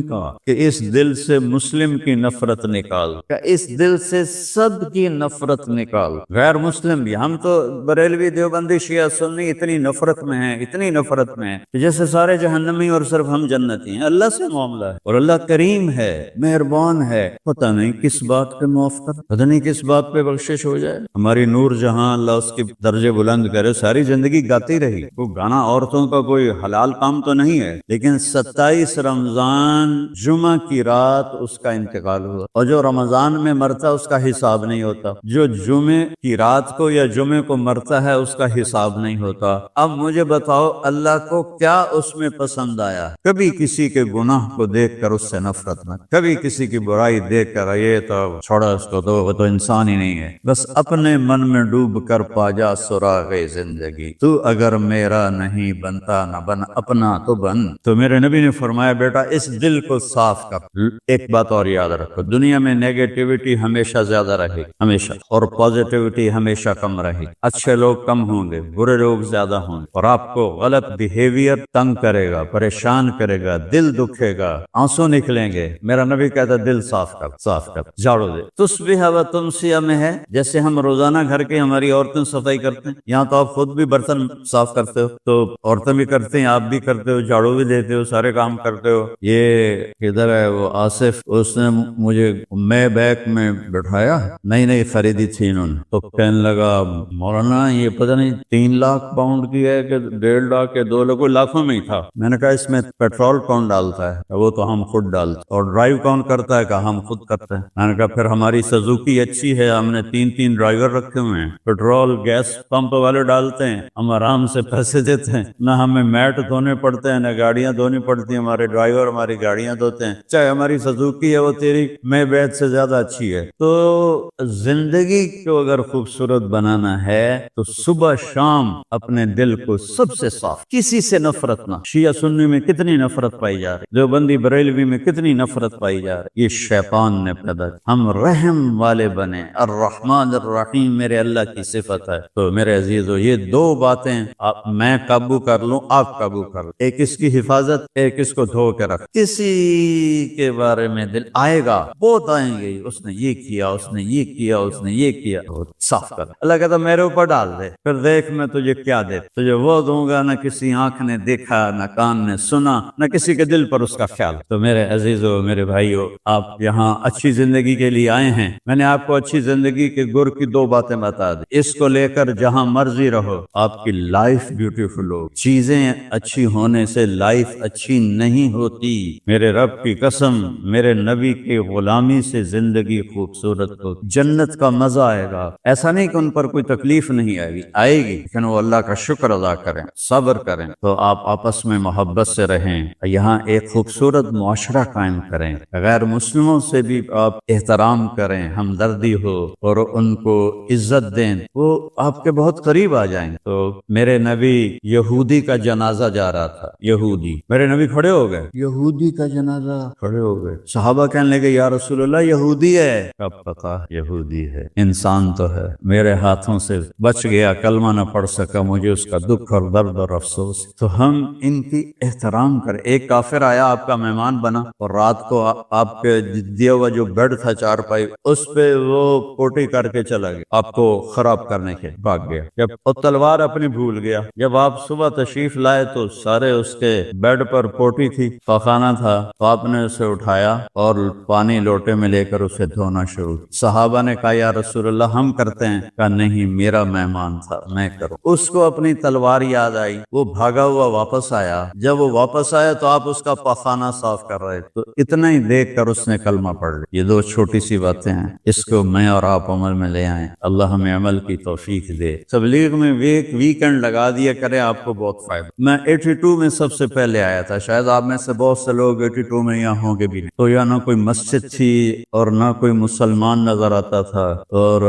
[SPEAKER 1] کہا کہ اس دل سے مسلم کی نفرت نکال، کہ اس دل سے سب کی نفرت نکال. غیر مسلم بھی، ہم تو بریلوی دیوبندی شیعہ سنی اتنی نفرت میں ہیں کہ جیسے سارے جہنمی اور صرف ہم جنتی ہیں. اللہ سے معاملہ ہے، اور اللہ کریم ہے، مہربان ہے. پتہ نہیں کس بات پہ معاف کر، پتہ نہیں کس بات پہ بخشش ہو جائے. ہماری نور جہاں اللہ اس کے درجے بلند کرے، ساری زندگی گاتی رہی. وہ گانا عورتوں کا کوئی حلال کام تو نہیں ہے، لیکن 27 رمضان جمعہ کی رات اس کا انتقال ہوا، اور جو رمضان میں مرتا اس کا حساب نہیں ہوتا، جو جمعے کی رات کو یا جمعے کو مرتا ہے اس کا حساب نہیں ہوتا. اب مجھے بتاؤ اللہ کو کیا اس میں پسند آیا؟ کبھی کسی کے گناہ کو دیکھ کر اس سے نفرت نہ، کبھی کسی کی برائی دیکھ کر یہ تو چھوڑا اس کو، تو وہ تو انسان ہی نہیں ہے. بس اپنے من میں ڈوب کر پا جا سراغ زندگی. تو اگر میرا نہیں بنتا نہ بن اپنا تو بن. تو میرے نبی نے فرمایا بیٹا اس دل کو صاف کر. ایک بات اور یاد رکھو، دنیا میں نیگیٹیوٹی ہمیشہ زیادہ رہے، ہمیشہ، اور پازیٹیوٹی ہمیشہ کم رہے. اچھے لوگ کم ہوں گے، برے لوگ زیادہ ہوں گے، اور آپ کو غلط بیہیویئر تنگ کرے گا، پریشان کرے گا، دل دکھے گا، آنسو نکلیں گے. میرا نبی کہتا دل صاف کر، جھاڑو دے. تسبیح و تمسیہ میں ہے، جیسے ہم روزانہ گھر کے ہماری عورتیں صفائی کرتے ہیں، یہاں تو آپ خود بھی برتن صاف کرتے ہو، تو عورتیں بھی کرتے ہیں، آپ بھی کرتے ہو، جھاڑو بھی دیتے ہو، سارے کام کرتے ہو. یہ کدھر ہے وہ آصف، اس نے مجھے میں بیک میں بٹھایا، نئی خریدی تھی انہوں نے، تو کہنے لگا مولانا یہ پتہ نہیں 3 لاکھ پاؤنڈ کی ہے کہ 1.5 لاکھ کے 2 لاکھ، کوئی لاکھوں میں ہی تھا۔ میں نے کہا اس میں پیٹرول کون ڈالتا ہے؟ وہ تو ہم خود ڈالتے، اور ڈرائیو کون کرتا ہے؟ کہ ہم خود کرتے ہیں۔ میں نے کہا پھر ہماری سزوکی اچھی ہے، ہم نے 3 ڈرائیور رکھے ہوئے ہیں، پیٹرول گیس پمپ والے ڈالتے ہیں، ہم آرام سے پیسے دیتے ہیں، نہ ہمیں میٹ دھونے پڑتے ہیں، نہ گاڑیاں دھونی پڑتی ہیں، ہمارے ڈرائیور ہماری گاڑیاں دھوتے ہیں، چاہے ہماری سزوکی ہے وہ تیری میں بیت سے زیادہ اچھی ہے۔ تو زندگی کو اگر خوبصورت بنانا ہے تو صبح شام اپنے دل کو سب سے صاف، کسی سے نفرت نہ۔ شیعہ سنی میں کتنی نفرت پائی جا رہی، دیوبندی بریلوی میں کتنی نفرت پائی جا رہی، یہ شیطان نے پیدا کی۔ ہم رحم والے بنے، الرحمن الرحیم میرے اللہ کی صفت ہے۔ تو میرے عزیزو یہ 2 باتیں میں قابو کر لوں، آپ قابو کر لوں، ایک اس کی حفاظت، ایک اس کو دھو کے رکھ۔ کسی کے بارے میں دل آئے گا، بہت آئیں گے، اس نے یہ کیا، اس نے یہ کیا، اس نے یہ کیا، صاف کر۔ اللہ کہتا میرے اوپر ڈال دے، پھر دیکھ میں تجھے کیا دے، تجھے وہ دوں گا نہ کسی آنکھ نے دیکھا، نہ کان نے سنا، نہ کسی کے دل پر اس کا خیال۔ تو میرے عزیزو، میرے بھائیو، آپ یہاں اچھی زندگی کے لیے آئے ہیں۔ میں نے آپ کو اچھی زندگی کے گر کی 2 باتیں بتا دی، اس کو لے کر جہاں مرضی رہو، آپ کی لائف بیوٹیفل ہو۔ چیزیں اچھی ہونے سے لائف اچھی نہیں ہوتی، میرے رب کی قسم، میرے نبی کی غلامی سے زندگی خوبصورت ہو، جنت کا مزہ آئے گا۔ ایسا نہیں کہ ان پر کوئی تکلیف نہیں آئے گی، آئے گی، لیکن وہ اللہ کا شکر ادا کریں، صبر کریں۔ تو آپ آپس میں محبت سے رہیں، یہاں ایک خوبصورت معاشرہ قائم کریں، غیر مسلموں سے بھی آپ احترام کریں، ہمدردی ہو اور ان کو عزت دیں، وہ آپ کے بہت قریب آ جائیں۔ تو میرے نبی یہودی کا جنازہ جا رہا تھا، یہودی، میرے نبی کھڑے ہو گئے، یہودی کا جنازہ، کھڑے ہو گئے۔ صحابہ کہنے لگے یا رسول اللہ یہودی ہے۔ کب پتا یہودی ہے، انسان تو ہے، میرے ہاتھوں سے بچ گیا، کلمہ نہ پڑھ سکا، مجھے اس کا دکھ اور درد اور افسوس۔ تو ہم ان کی احترام کریں۔ ایک کافر آیا، آپ کا مہمان بنا، اور رات کو آپ کے دیا ہوا جو بیڈ تھا چارپائی، اس پہ وہ پوٹی کر کے چلا گیا، آپ کو خراب کرنے کے بھاگ گیا۔ جب وہ تلوار اپنی بھول گیا، جب آپ صبح تشریف لائے تو سارے اس کے بیڈ پر پوٹی تھی، پخانہ تھا، تو آپ نے اسے اٹھایا اور پانی لوٹے میں لے کر اسے دھونا شروع۔ صحابہ نے کہا یا رسول اللہ ہم کرتے ہیں؟ کہا نہیں، میرا مہمان تھا، میں کروں۔ اس کو اپنی تلوار یاد آئی، وہ بھاگا ہوا واپس آیا۔ جب وہ واپس آیا تو آپ اس کا پخانہ صاف کر رہے، تو اتنا ہی دیکھ کر اس نے کلمہ پڑھ لیا۔ یہ 2 چھوٹی سی باتیں ہیں، اس کو میں اور آپ عمل میں لے آئیں، اللہ ہمیں عمل کی توفیق دے۔ تبلیغ میں ویکنڈ لگا دیا کرے، آپ کو بہت فائدہ۔ میں 82 میں سب سے پہلے آیا تھا، شاید آپ میں سے بہت سے لوگ 82 میں یہاں ہوں گے بھی نہیں۔ تو یہاں نہ کوئی مسجد تھی اور نہ کوئی مسلمان نظر آتا تھا، اور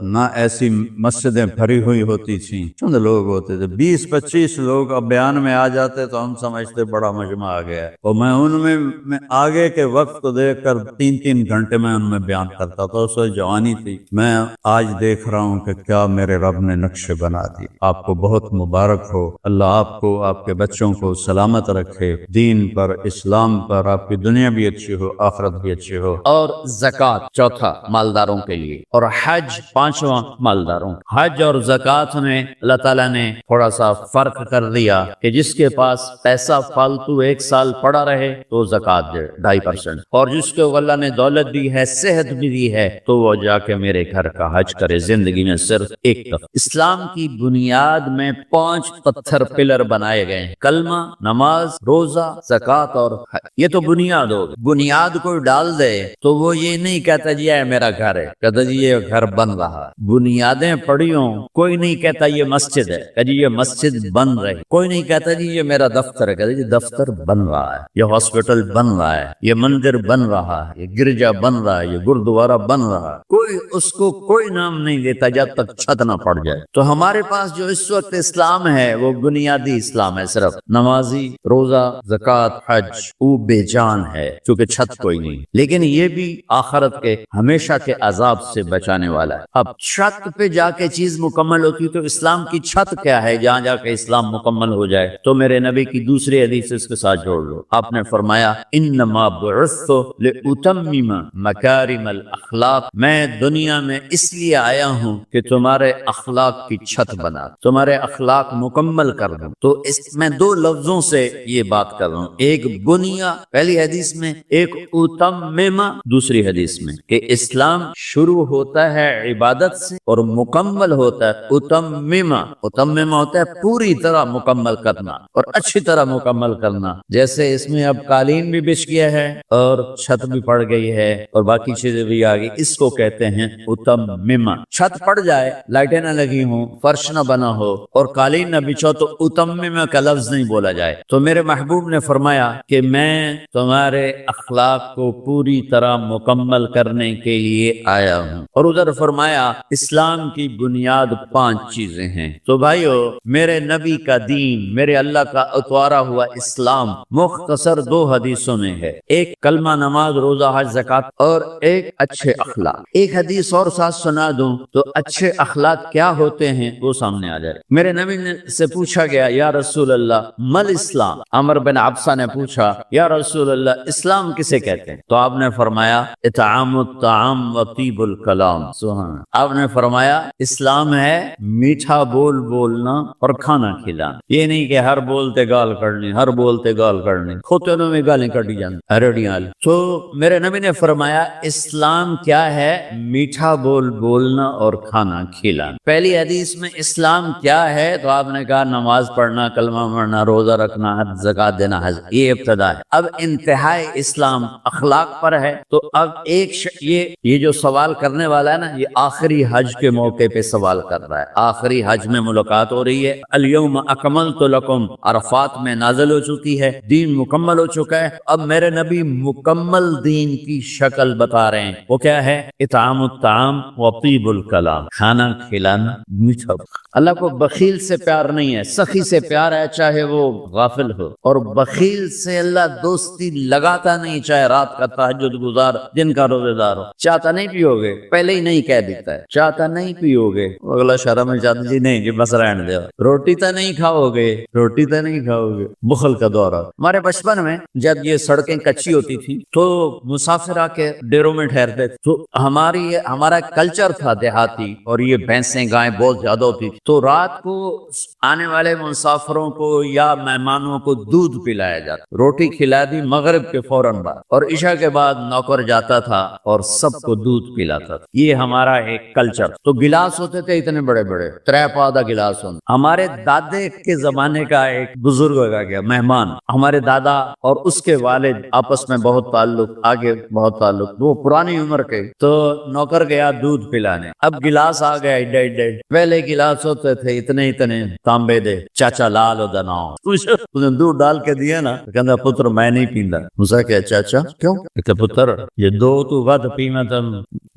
[SPEAKER 1] نہ ایسی مسجدیں بھری ہوئی ہوتی تھیں، چند لوگ ہوتے تھے، 20-25 لوگ۔ اب بیان میں آ جاتے تو ہم سمجھتے بڑا مجمع آ گیا، اور میں ان میں آگے کے وقت کو دیکھ کر 3 گھنٹے میں ان میں بیان کرتا تھا۔ اس وقت جوانی تھی۔ میں آج دیکھ رہا ہوں کہ کیا میرے رب نے نقشے بنا دی۔ آپ کو بہت مبارک ہو، اللہ آپ کو، آپ کے بچوں کو سلامت رکھے، دین پر، اسلام پر، آپ کی دنیا بھی اچھی ہو، آخرت بھی اچھی ہو۔ اور زکوٰۃ 4 مالداروں کے لیے، اور حج 5واں مالداروں۔ حج اور زکوٰۃ میں اللہ تعالیٰ نے تھوڑا سا فرق کر دیا کہ جس کے پاس پیسہ فالتو 1 سال پڑا رہے تو زکوٰۃ دے 2.5%، اور جس کو اللہ نے دولت دی ہے، صحت بھی دی ہے، تو وہ جا کے میرے گھر کا حج کرے زندگی میں صرف 1 دفعہ۔ اسلام کی بنیاد میں 5 پتھر پلر بنائے گئے ہیں، کلمہ، نماز، روزہ، زکوٰۃ اور حج۔ یہ تو بنیاد ہو گئی۔ بنیاد کوئی ڈال دے تو وہ یہ نہیں کہتا جی یہ میرا گھر ہے، کہتا جی یہ گھر بن رہا ہے۔ بنیادیں پڑی ہوں، کوئی نہیں کہتا یہ مسجد ہے، کہ جی یہ مسجد بن رہی۔ کوئی نہیں کہتا جی یہ میرا دفتر ہے، کہتا جی دفتر بن رہا ہے، یہ ہاسپٹل بن رہا ہے، یہ مندر بن رہا ہے، یہ گرجا بن رہا ہے، یہ گردوارہ بن رہا ہے۔ کوئی اس کو کوئی نام نہیں دیتا جب تک چھت نہ پڑ جائے۔ تو ہمارے پاس جو اس وقت اسلام ہے وہ بنیادی اسلام ہے، صرف نمازی، روزہ، زکوٰۃ، حج، وہ بے جان ہے کیونکہ چھت کوئی نہیں، لیکن یہ بھی آخرت کے ہمیشہ کے عذاب سے بچانے والا ہے۔ اب چھت پہ جا کے چیز مکمل ہوتی تو اسلام کی چھت کیا ہے جہاں جا کے اسلام مکمل ہو جائے؟ تو میرے نبی کی دوسری حدیث اس کے ساتھ جوڑ لو، آپ نے فرمایا انما بعثت لأتمم مکارم الاخلاق، میں دنیا میں اس لیے آیا ہوں کہ تمہارے اخلاق کی چھت بنا، تمہارے اخلاق مکمل کر دوں۔ تو اس میں 2 لفظوں سے یہ بات کر رہا ہوں، ایک بنیا پہلی حدیث میں، ایک اتمم دوسری حدیث میں، کہ اسلام شروع ہوتا ہے عبادت زیادت سے، اور مکمل ہوتا ہے اتممہ، اتممہ ہوتا ہے پوری طرح مکمل کرنا اور اچھی طرح مکمل کرنا. جیسے اس میں اب قالین بھی بچھ گیا ہے اور چھت بھی پڑ گئی ہے اور باقی چیزیں بھی آ گئی، اس کو کہتے ہیں اتممہ. چھت پڑ جائے، لائٹیں نہ لگی ہوں، فرش نہ بنا ہو اور قالین نہ بچھو تو اتممہ کا لفظ نہیں بولا جائے. تو میرے محبوب نے فرمایا کہ میں تمہارے اخلاق کو پوری طرح مکمل کرنے کے لیے آیا ہوں. اور ادھر فرمایا اسلام کی بنیاد 5 چیزیں ہیں. تو بھائیو، میرے نبی کا دین، میرے اللہ کا اتوارا ہوا اسلام مختصر 2 حدیثوں میں ہے. ایک کلمہ، نماز، روزہ، حج، زکات، اور ایک اچھے اخلاق. ایک حدیث اور ساتھ سنا دوں تو اچھے اخلاق کیا ہوتے ہیں وہ سامنے آ جائے. میرے نبی سے پوچھا گیا یا رسول اللہ مل اسلام. عمر بن عبسہ نے پوچھا یا رسول اللہ اسلام کسے کہتے ہیں؟ تو آپ نے فرمایا اطعام الطعام و طیب الکلام. سبحان. آپ نے فرمایا اسلام ہے میٹھا بول بولنا اور کھانا کھلانا. یہ نہیں کہ ہر بولتے گال کرنی، ہر بولتے گال کرنی، خوتنوں میں گالیں کٹی جانا ہرڑیاں. تو میرے نبی نے فرمایا اسلام کیا ہے؟ میٹھا بول بولنا اور کھانا کھلانا. پہلی حدیث میں اسلام کیا ہے تو آپ نے کہا نماز پڑھنا، کلمہ پڑھنا، روزہ رکھنا، حج زکات دینا، حج. یہ ابتدا ہے. اب انتہائی اسلام اخلاق پر ہے. تو اب یہ جو سوال کرنے والا ہے نا، یہ آخری حج کے موقع پہ سوال کر رہا ہے. آخری حج میں ملاقات ہو رہی ہے. الیوم اکملت لکم عرفات میں نازل ہو چکی ہے، دین مکمل ہو چکا ہے. اب میرے نبی مکمل دین کی شکل بتا رہے ہیں. وہ کیا ہے؟ اطعام الطعام و طیب الکلام، کھانا کھلانا، میٹھا. اللہ کو بخیل سے پیار نہیں ہے، سخی سے پیار ہے، چاہے وہ غافل ہو. اور بخیل سے اللہ دوستی لگاتا نہیں، چاہے رات کا تہجد گزار، دن کا روزے دار ہو. چاہتا نہیں پیو گے، پہلے ہی نہیں کہہ دیتا ہے. چاہتا نہیں پیو گے، اگلا شرم میں چاہتا جی نہیں جی بس رہنے دو. روٹی تو نہیں کھاؤ گے، روٹی تو نہیں کھاؤ گے. بخل کا دورہ. ہمارے بچپن میں جب یہ سڑکیں کچی ہوتی تھی تو مسافر آ کے ڈیروں میں ٹھہرتے تھے. تو ہمارا کلچر تھا دیہاتی، اور یہ بھینسیں گائیں بہت زیادہ ہوتی تھی. تو رات کو آنے والے مسافروں کو یا مہمانوں کو دودھ پلایا جاتا. روٹی کھلا دی مغرب کے فوراً بعد، اور عشاء کے بعد نوکر جاتا تھا اور سب کو دودھ پلاتا تھا. یہ ہمارا ایک کلچر. تو گلاس ہوتے تھے اتنے بڑے بڑے، 3 پادا گلاس ہوتے. ہمارے دادے کے زمانے کا ایک بزرگ ہوگا گیا مہمان، ہمارے دادا اور اس کے والد آپس میں بہت تعلق، آگے بہت تعلق، وہ پرانی عمر کے. تو نوکر گیا دودھ پلانے. اب گلاس آ گیا ایڈے ایڈے. پہلے گلاس ہوتے تھے اتنے اتنے تانبے دے. چاچا لال ہو دناؤ اس نے دودھ ڈال کے دیا نا، کہندا پتر میں نہیں پیندا. مسا کہ چاچا کیوں؟ کہ پتر یہ 2 تو ود پیما تا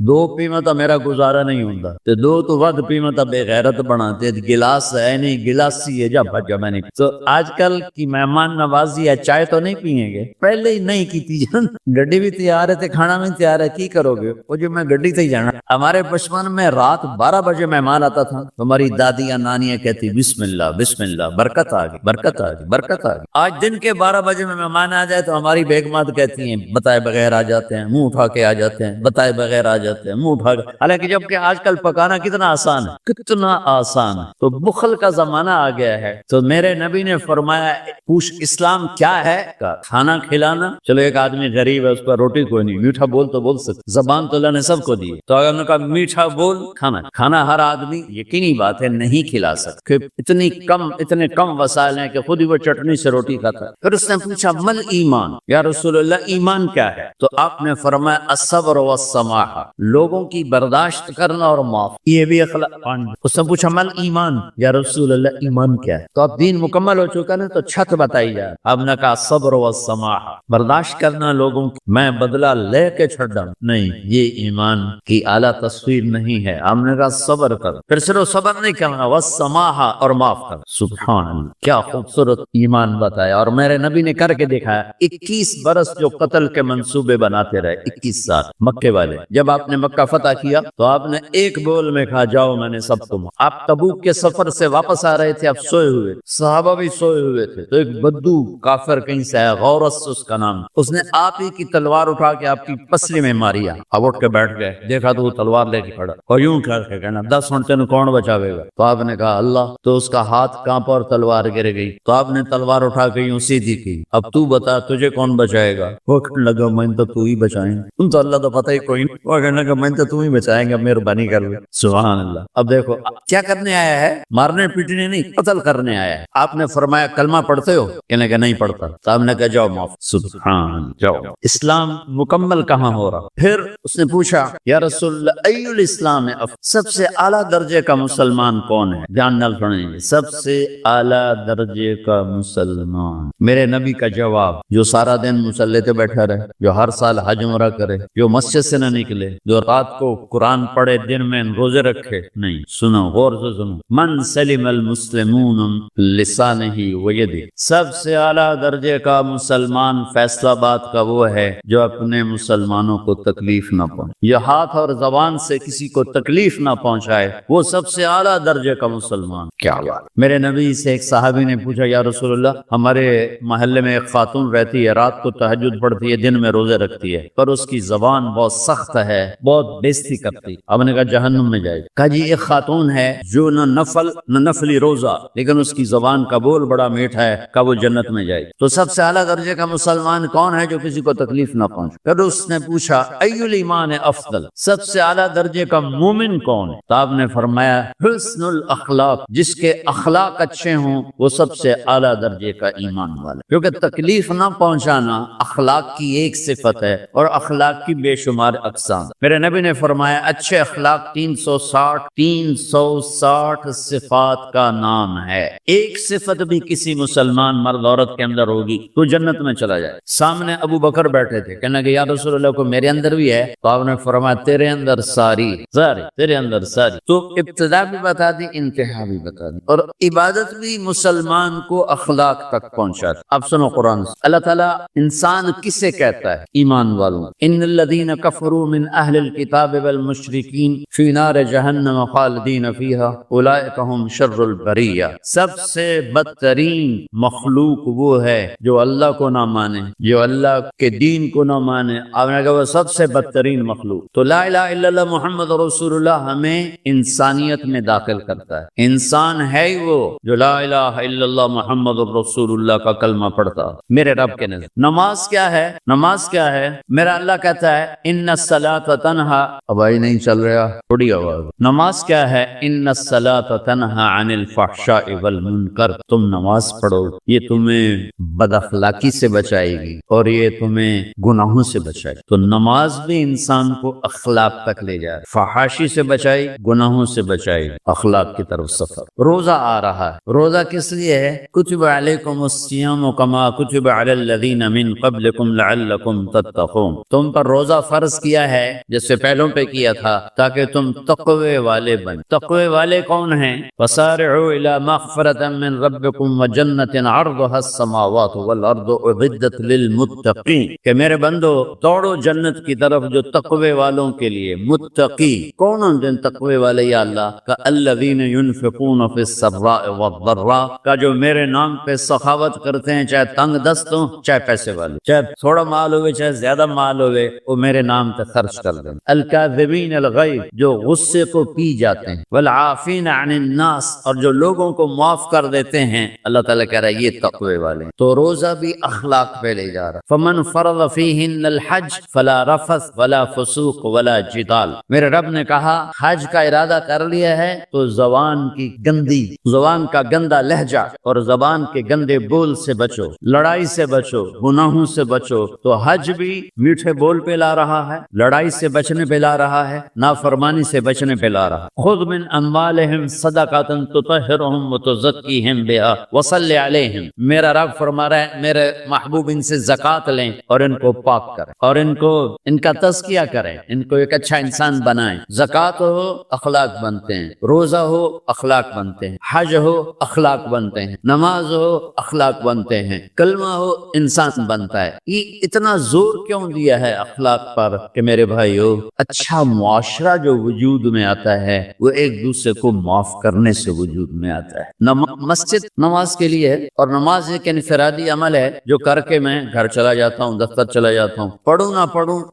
[SPEAKER 1] 2 پیما تا میرا گزارا نہیں ہوندا، تے 2 تو ود پیما تا بے غیرت بنا. تے گلاس ہے نہیں، گلاسی ہے جا بھجا میں نہیں. تو آج کل کی مہمان نوازی ہے، چائے تو نہیں پیئیں گے، پہلے ہی نہیں کی جان. گڈی بھی تیار ہے تے کھانا بھی تیار ہے، کی کرو گے؟ وہ جو میں گڈی تے ہی جانا. ہمارے بچپن میں رات 12 بجے مہمان آتا تھا، ہماری دادیاں نانیاں کہتی بسم اللہ بسم اللہ، برکت آ گئی برکت آ گئی برکت آ گئی. آج دن کے 12 بجے میں مہمان آ جائے تو ہماری بیگمات کہتی ہیں بتائے بغیر آ جاتے ہیں، منہ اٹھا کے آ جاتے ہیں، بتائے بغیر آ جاتے ہیں، منہ اٹھا کے. حالانکہ جب کہ آج کل پکانا کتنا آسان ہے، کتنا آسان ہے. تو بخل کا زمانہ آ گیا ہے. تو میرے نبی نے فرمایا پوچھ اسلام کیا ہے؟ کھانا کھلانا. چلو ایک آدمی غریب ہے، اس پر روٹی کوئی نہیں، میٹھا بول تو بول سکتے، زبان تو اللہ نے سب کو دی. تو اگر نے کہا میٹھا بول کھانا ہر آدمی یقینی بات ہے نہیں کھلا سکتے، اتنے کم وسائل ہیں کہ خود ہی وہ چٹنی سے روٹی کھاتا ہے. پھر اس نے پوچھا مل ایمان، یا رسول اللہ ایمان کیا ہے؟ تو آپ نے فرمایا الصبر والسماحہ، لوگوں کی برداشت کرنا اور معاف. یہ بھی اخلاق. اس نے پوچھا مل ایمان، یا رسول اللہ ایمان کیا ہے؟ تو اب دین مکمل ہو چکا نا، تو چھت بتائی جائے. آپ نے کہا صبر والسماحہ، برداشت کرنا لوگوں کی، میں بدلہ لے کے چھڑا نہیں، یہ ایمان کی اعلیٰ تصویر نہیں ہے. آپ نے کہا صبر کر. پھر صرف صبر نہیں کرنا، والسماحہ، اور معاف کر. سبحان اللہ، کیا خوبصورت ایمان بتایا. اور میرے نبی نے کر کے دکھایا. 21 برس جو قتل کے منصوبے بناتے رہے، 21 سال مکے والے. جب آپ نے مکہ فتح کیا تو آپ نے ایک بول میں کہا جاؤ میں نے سب کو. آپ تبوک کے سفر سے واپس آ رہے تھے، آپ سوئے ہوئے، صحابہ بھی سوئے ہوئے تھے. تو ایک بدو کافر کہیں سے آیا، غورس اس کا نام، اس نے آپ ہی کی تلوار اٹھا کے آپ کی پسلی میں ماری. آپ اٹھ کے بیٹھ گئے، دیکھا تو وہ تلوار لے کے کھڑا اور یوں کر کے کہنا 10 منٹ تینوں کون بچاوے گا؟ تو آپ نے کہا اللہ. تو اس کا ہاتھ کانپا اور تلوار گر گئی. تو آپ نے تلوار اٹھا کے یوں سیدھی کی، اب تو بتا تجھے کون بچائے گا؟ وہ کہنے لگا میں تو ہی بچائیں گے. تو اللہ تو پتہ ہی کوئی نہیں. وہ کہنے لگا میں تو ہی بچائیں گا، میں مہربانی کر لے. سبحان اللہ. اب دیکھو کیا کرنے آیا ہے؟ مارنے پیٹنے نہیں، قتل کرنے آیا ہے. آپ نے فرمایا کلمہ پڑھتے ہو؟ کہنے کہ نہیں پڑھتا. صاحب نے کہا جاؤ معاف. سبحان. جاؤ. اسلام مکمل کہاں ہو رہا؟ پھر اس نے پوچھا یا رسول اللہ ای الاسلام سب سے اعلیٰ درجے کا مسلمان کون ہے؟ دھیان نال سنیں، سب سے اعلیٰ درجے کا مسلمان. میرے نبی کا جواب، جو سارا دن مصلی پہ بیٹھا رہے، جو ہر سال حج عمرہ کرے، جو مسجد سے نہ نکلے، جو رات کو قرآن پڑھے، دن میں روزے رکھے. نہیں، سنو غور سے سنو. من سلم المسلمون لسانہ ویدہ، سب سے اعلیٰ درجے کا مسلمان فیصلہ بات کا وہ ہے جو اپنے مسلمانوں کو تکلیف نہ پہنچے، یہ ہاتھ اور زبان سے کسی کو تکلیف نہ پہنچائے، وہ سب سے اعلیٰ درجے کا مسلمان. کیا بات. میرے نبی سے ایک صحابی نے پوچھا یا رسول اللہ ہمارے محلے میں ایک خاتون رہتی ہے، رات کو تہجد پڑھتی ہے، دن میں روزے رکھتی ہے، پر اس کی زبان بہت سخت ہے، بہت بےزتی کرتی. آپ نے کہا جہنم میں جائے. کہا جی ایک خاتون ہے جو نہ نفل نہ نفلی روزہ، لیکن اس کی زبان کا بول بڑا میٹھا ہے، کہ وہ جنت میں جائے. تو سب سے اعلیٰ درجے کا مسلمان کون ہے جو کسی کو تکلیف نہ پہنچے؟ پھر اس نے پوچھا ای الایمان افضل، سب سے اعلیٰ درجے کا مومن کون ہے؟ تو آپ نے فرمایا حسن الاخلاق، جس کے اخلاق اچھے ہوں وہ سب سے اعلیٰ درجے کا ایمان والا. کیونکہ تکلیف نہ پہنچانا اخلاق کی ایک صفت ہے، اور اخلاق کی بے شمار اقسام. میرے نبی نے فرمایا اچھے اخلاق 360 صفات کا نام ہے. ایک صفت بھی کسی مسلمان مرد عورت کے اندر ہوگی تو جنت میں چلا جائے. سامنے ابو بکر بیٹھے تھے، کہنے کہ یا رسول اللہ کو میرے اندر بھی ہے. تو آپ نے فرمایا تیرے اندر ساری تیرے اندر ساری. تو ابتدا بھی بتا دی، انتہا بھی بتا دی، اور عبادت بھی مسلمان کو اخلاق تک پہنچاتی. اب سنو قرآن سے. اللہ تعالیٰ انسان کسے کہتا ہے؟ ایمان والوں. ان الذین کفروا من اہل الکتاب والمشرکین فی نار جہنم خالدین فیہا اولئک ہم شر البریہ. سب سے بدترین مخلوق وہ ہے جو اللہ کو نہ مانے، جو اللہ کے دین کو نہ مانے. آپ نے کہا وہ سب سے بدترین مخلوق. تو لا الہ الا اللہ محمد رسول اللہ ہمیں انسانیت میں داخل کرتا ہے. انسان ہے ہی وہ جو لا الہ الا اللہ محمد رسول اللہ کا کلمہ پڑھتا میرے رب کے نزد. نماز کیا ہے؟ نماز کیا ہے؟ میرا اللہ کہتا ہے ان الصلاۃ تنہا. ابائی نہیں چل رہا، تھوڑی آواز. نماز کیا ہے؟ ان الصلاۃ تنہا عن الفحشاء والمنکر. تم نماز پڑھو، یہ تمہیں بد اخلاقی سے بچائے گی اور یہ تمہیں گناہوں سے بچائے. تو نماز بھی انسان کو اخلاق تک لے جائے، فحاشی سے بچائے، گناہوں سے بچائے، اخلاق کی طرف سفر. روزہ آ رہا ہے. روزہ کس لیے ہے؟ کتب علیکم الصیام کما کتب علی الذین من قبلکم لعلکم تتقون. تم پر روزہ فرض کیا ہے جیسے پہلوں پہ کیا تھا تاکہ تم تقوی والے بن. تقوی والے کون ہیں؟ وسارعوا الی مغفرۃ من ربکم وجنۃ عرضها السماوات والارض اعدت للمتقین. کہ میرے بندو دوڑو جنت کی طرف جو تقوی والوں کے لیے. متقی کون ہیں جن تقوی والے یا اللہ؟ کہ الذین ینفقون فی السراء والضراء، کا جو میرے نام پہ سخاوت کرتے ہیں، چاہے تنگ دست ہوں چاہے پیسے والے، چاہے تھوڑا مال ہوئے چاہے زیادہ مال ہوئے، وہ میرے نام پہ خرچ کر دیں. الکاظمین الغیظ، جو غصے کو پی جاتے ہیں. والعافین عن الناس، اور جو لوگوں کو معاف کر دیتے ہیں. اللہ تعالیٰ کہہ رہا ہے یہ تقوی والے ہیں. تو روزہ بھی اخلاق پہ لے جا رہا. فمن فرض فیہن الحج فلا رفث ولا فسوق ولا جدال. میرے رب نے کہا حج کا ارادہ کر لیا ہے تو زبان کی گندی، زبان کا گندا لہجہ اور زبان کے گندے بول سے بچو، لڑائی سے بچو، گناہوں سے بچو. تو حج بھی میٹھے بول پہ لا رہا ہے، لڑائی سے بچنے پہ لا رہا ہے، نافرمانی سے بچنے پہ لا رہا ہے. خذ من اموالہم صدقۃ تطہرہم وتزکیہم بہا وصلی علیہم. میرا رب فرما رہا ہے میرے محبوب ان سے زکوٰۃ لیں اور ان کو پاک کریں اور ان کا تزکیہ کریں، ان کو ایک اچھا انسان بنائیں. زکوٰۃ ہو اخلاق بنتے ہیں، روزہ ہو اخلاق بنتے ہیں، حج ہو اخلاق بنتے ہیں، نماز ہو اخلاق بنتے ہیں، کلمہ ہو انسان بنتا ہے. یہ اتنا زور کیوں دیا ہے اخلاق پر کہ میرے بھائیو اچھا معاشرہ جو وجود میں آتا ہے وہ ایک دوسرے کو معاف کرنے سے وجود میں آتا ہے. مسجد نماز کے لیے ہے، اور نماز ایک انفرادی عمل ہے جو کر کے میں گھر چلا جاتا ہوں، دفتر چلا جاتا ہوں، پڑھوں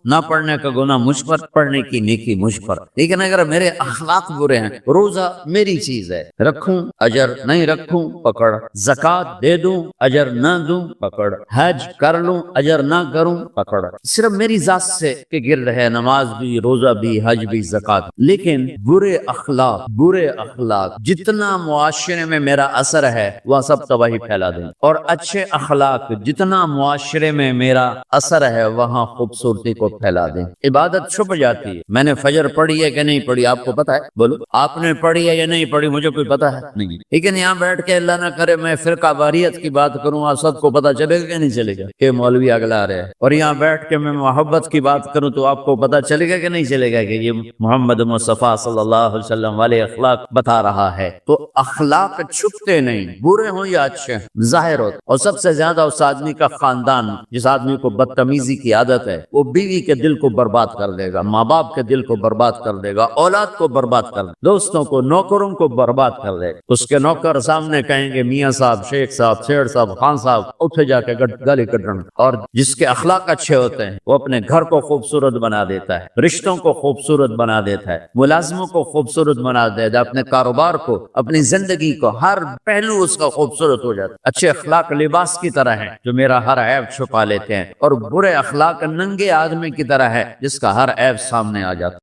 [SPEAKER 1] نہ پڑھنے کا گناہ مجھ پر، پڑھنے کی نیکی مجھ پر. لیکن اگر میرے اخلاق برے ہیں، روزہ میری چیز ہے، رکھوں اجر، نہیں رکھوں پکڑ، زکوٰۃ دے دوں اجر نہ دوں پکڑ، حج کر لوں اجر نہ کروں پکڑ، صرف میری ذات سے کے گرد ہے. نماز بھی، روزہ بھی، حج بھی. بھی زکوٰۃ. لیکن برے اخلاق جتنا معاشرے میں میرا اثر ہے وہ سب تباہی پھیلا دیں، اور اچھے اخلاق جتنا معاشرے میں میرا اثر ہے وہاں خوبصورتی کو پھیلا دیں. عبادت چھپ جاتی ہے. میں نے فجر پڑھی ہے کہ نہیں پڑھی آپ کو پتا ہے؟ بولو آپ نے پڑھی ہے یا نہیں پڑھی؟ مجھے کوئی پتا ہے نہیں. لیکن یہاں بیٹھ کے اللہ نہ کرے میں فرقہ واریت کی بات کروں اور سب کو پتا چلے گا کہ نہیں چلے گا کہ مولوی اگلا رہے، اور یہاں بیٹھ کے میں محبت کی بات کروں تو آپ کو پتا چلے گا کہ نہیں چلے گا کہ یہ محمد مصطفیٰ صلی اللہ علیہ وسلم والے اخلاق بتا رہا ہے. تو اخلاق چھپتے نہیں، برے ہوں یا اچھے ظاہر ہوتے. اور سب سے زیادہ اس آدمی کا خاندان، جس آدمی کو بدتمیزی کی عادت ہے، وہ بیوی کے دل کو برباد کر دے گا، ماں باپ کے دل کو برباد کر دے گا، اولاد کو برباد کر دے گا، دوستوں کو، نوکروں کو برباد کر دے گا. اس کے نوکر سامنے کہیں گے میاں صاحب، شیخ صاحب، سیڑ صاحب، خان صاحب، اٹھے جا کے گالی کٹن. اور جس کے اخلاق اچھے ہوتے ہیں وہ اپنے گھر کو خوبصورت بنا دیتا ہے، رشتوں کو خوبصورت بنا دیتا ہے، ملازموں کو خوبصورت بنا دیتا ہے، اپنے کاروبار کو، اپنی زندگی کو، ہر پہلو اس کا خوبصورت ہو جاتا ہے. اچھے اخلاق لباس کی طرح ہیں جو میرا ہر عیب چھپا لیتے ہیں، اور برے اخلاق ننگے آدمی کی طرح ہے جس کا ہر عیب سامنے آ جاتا ہے.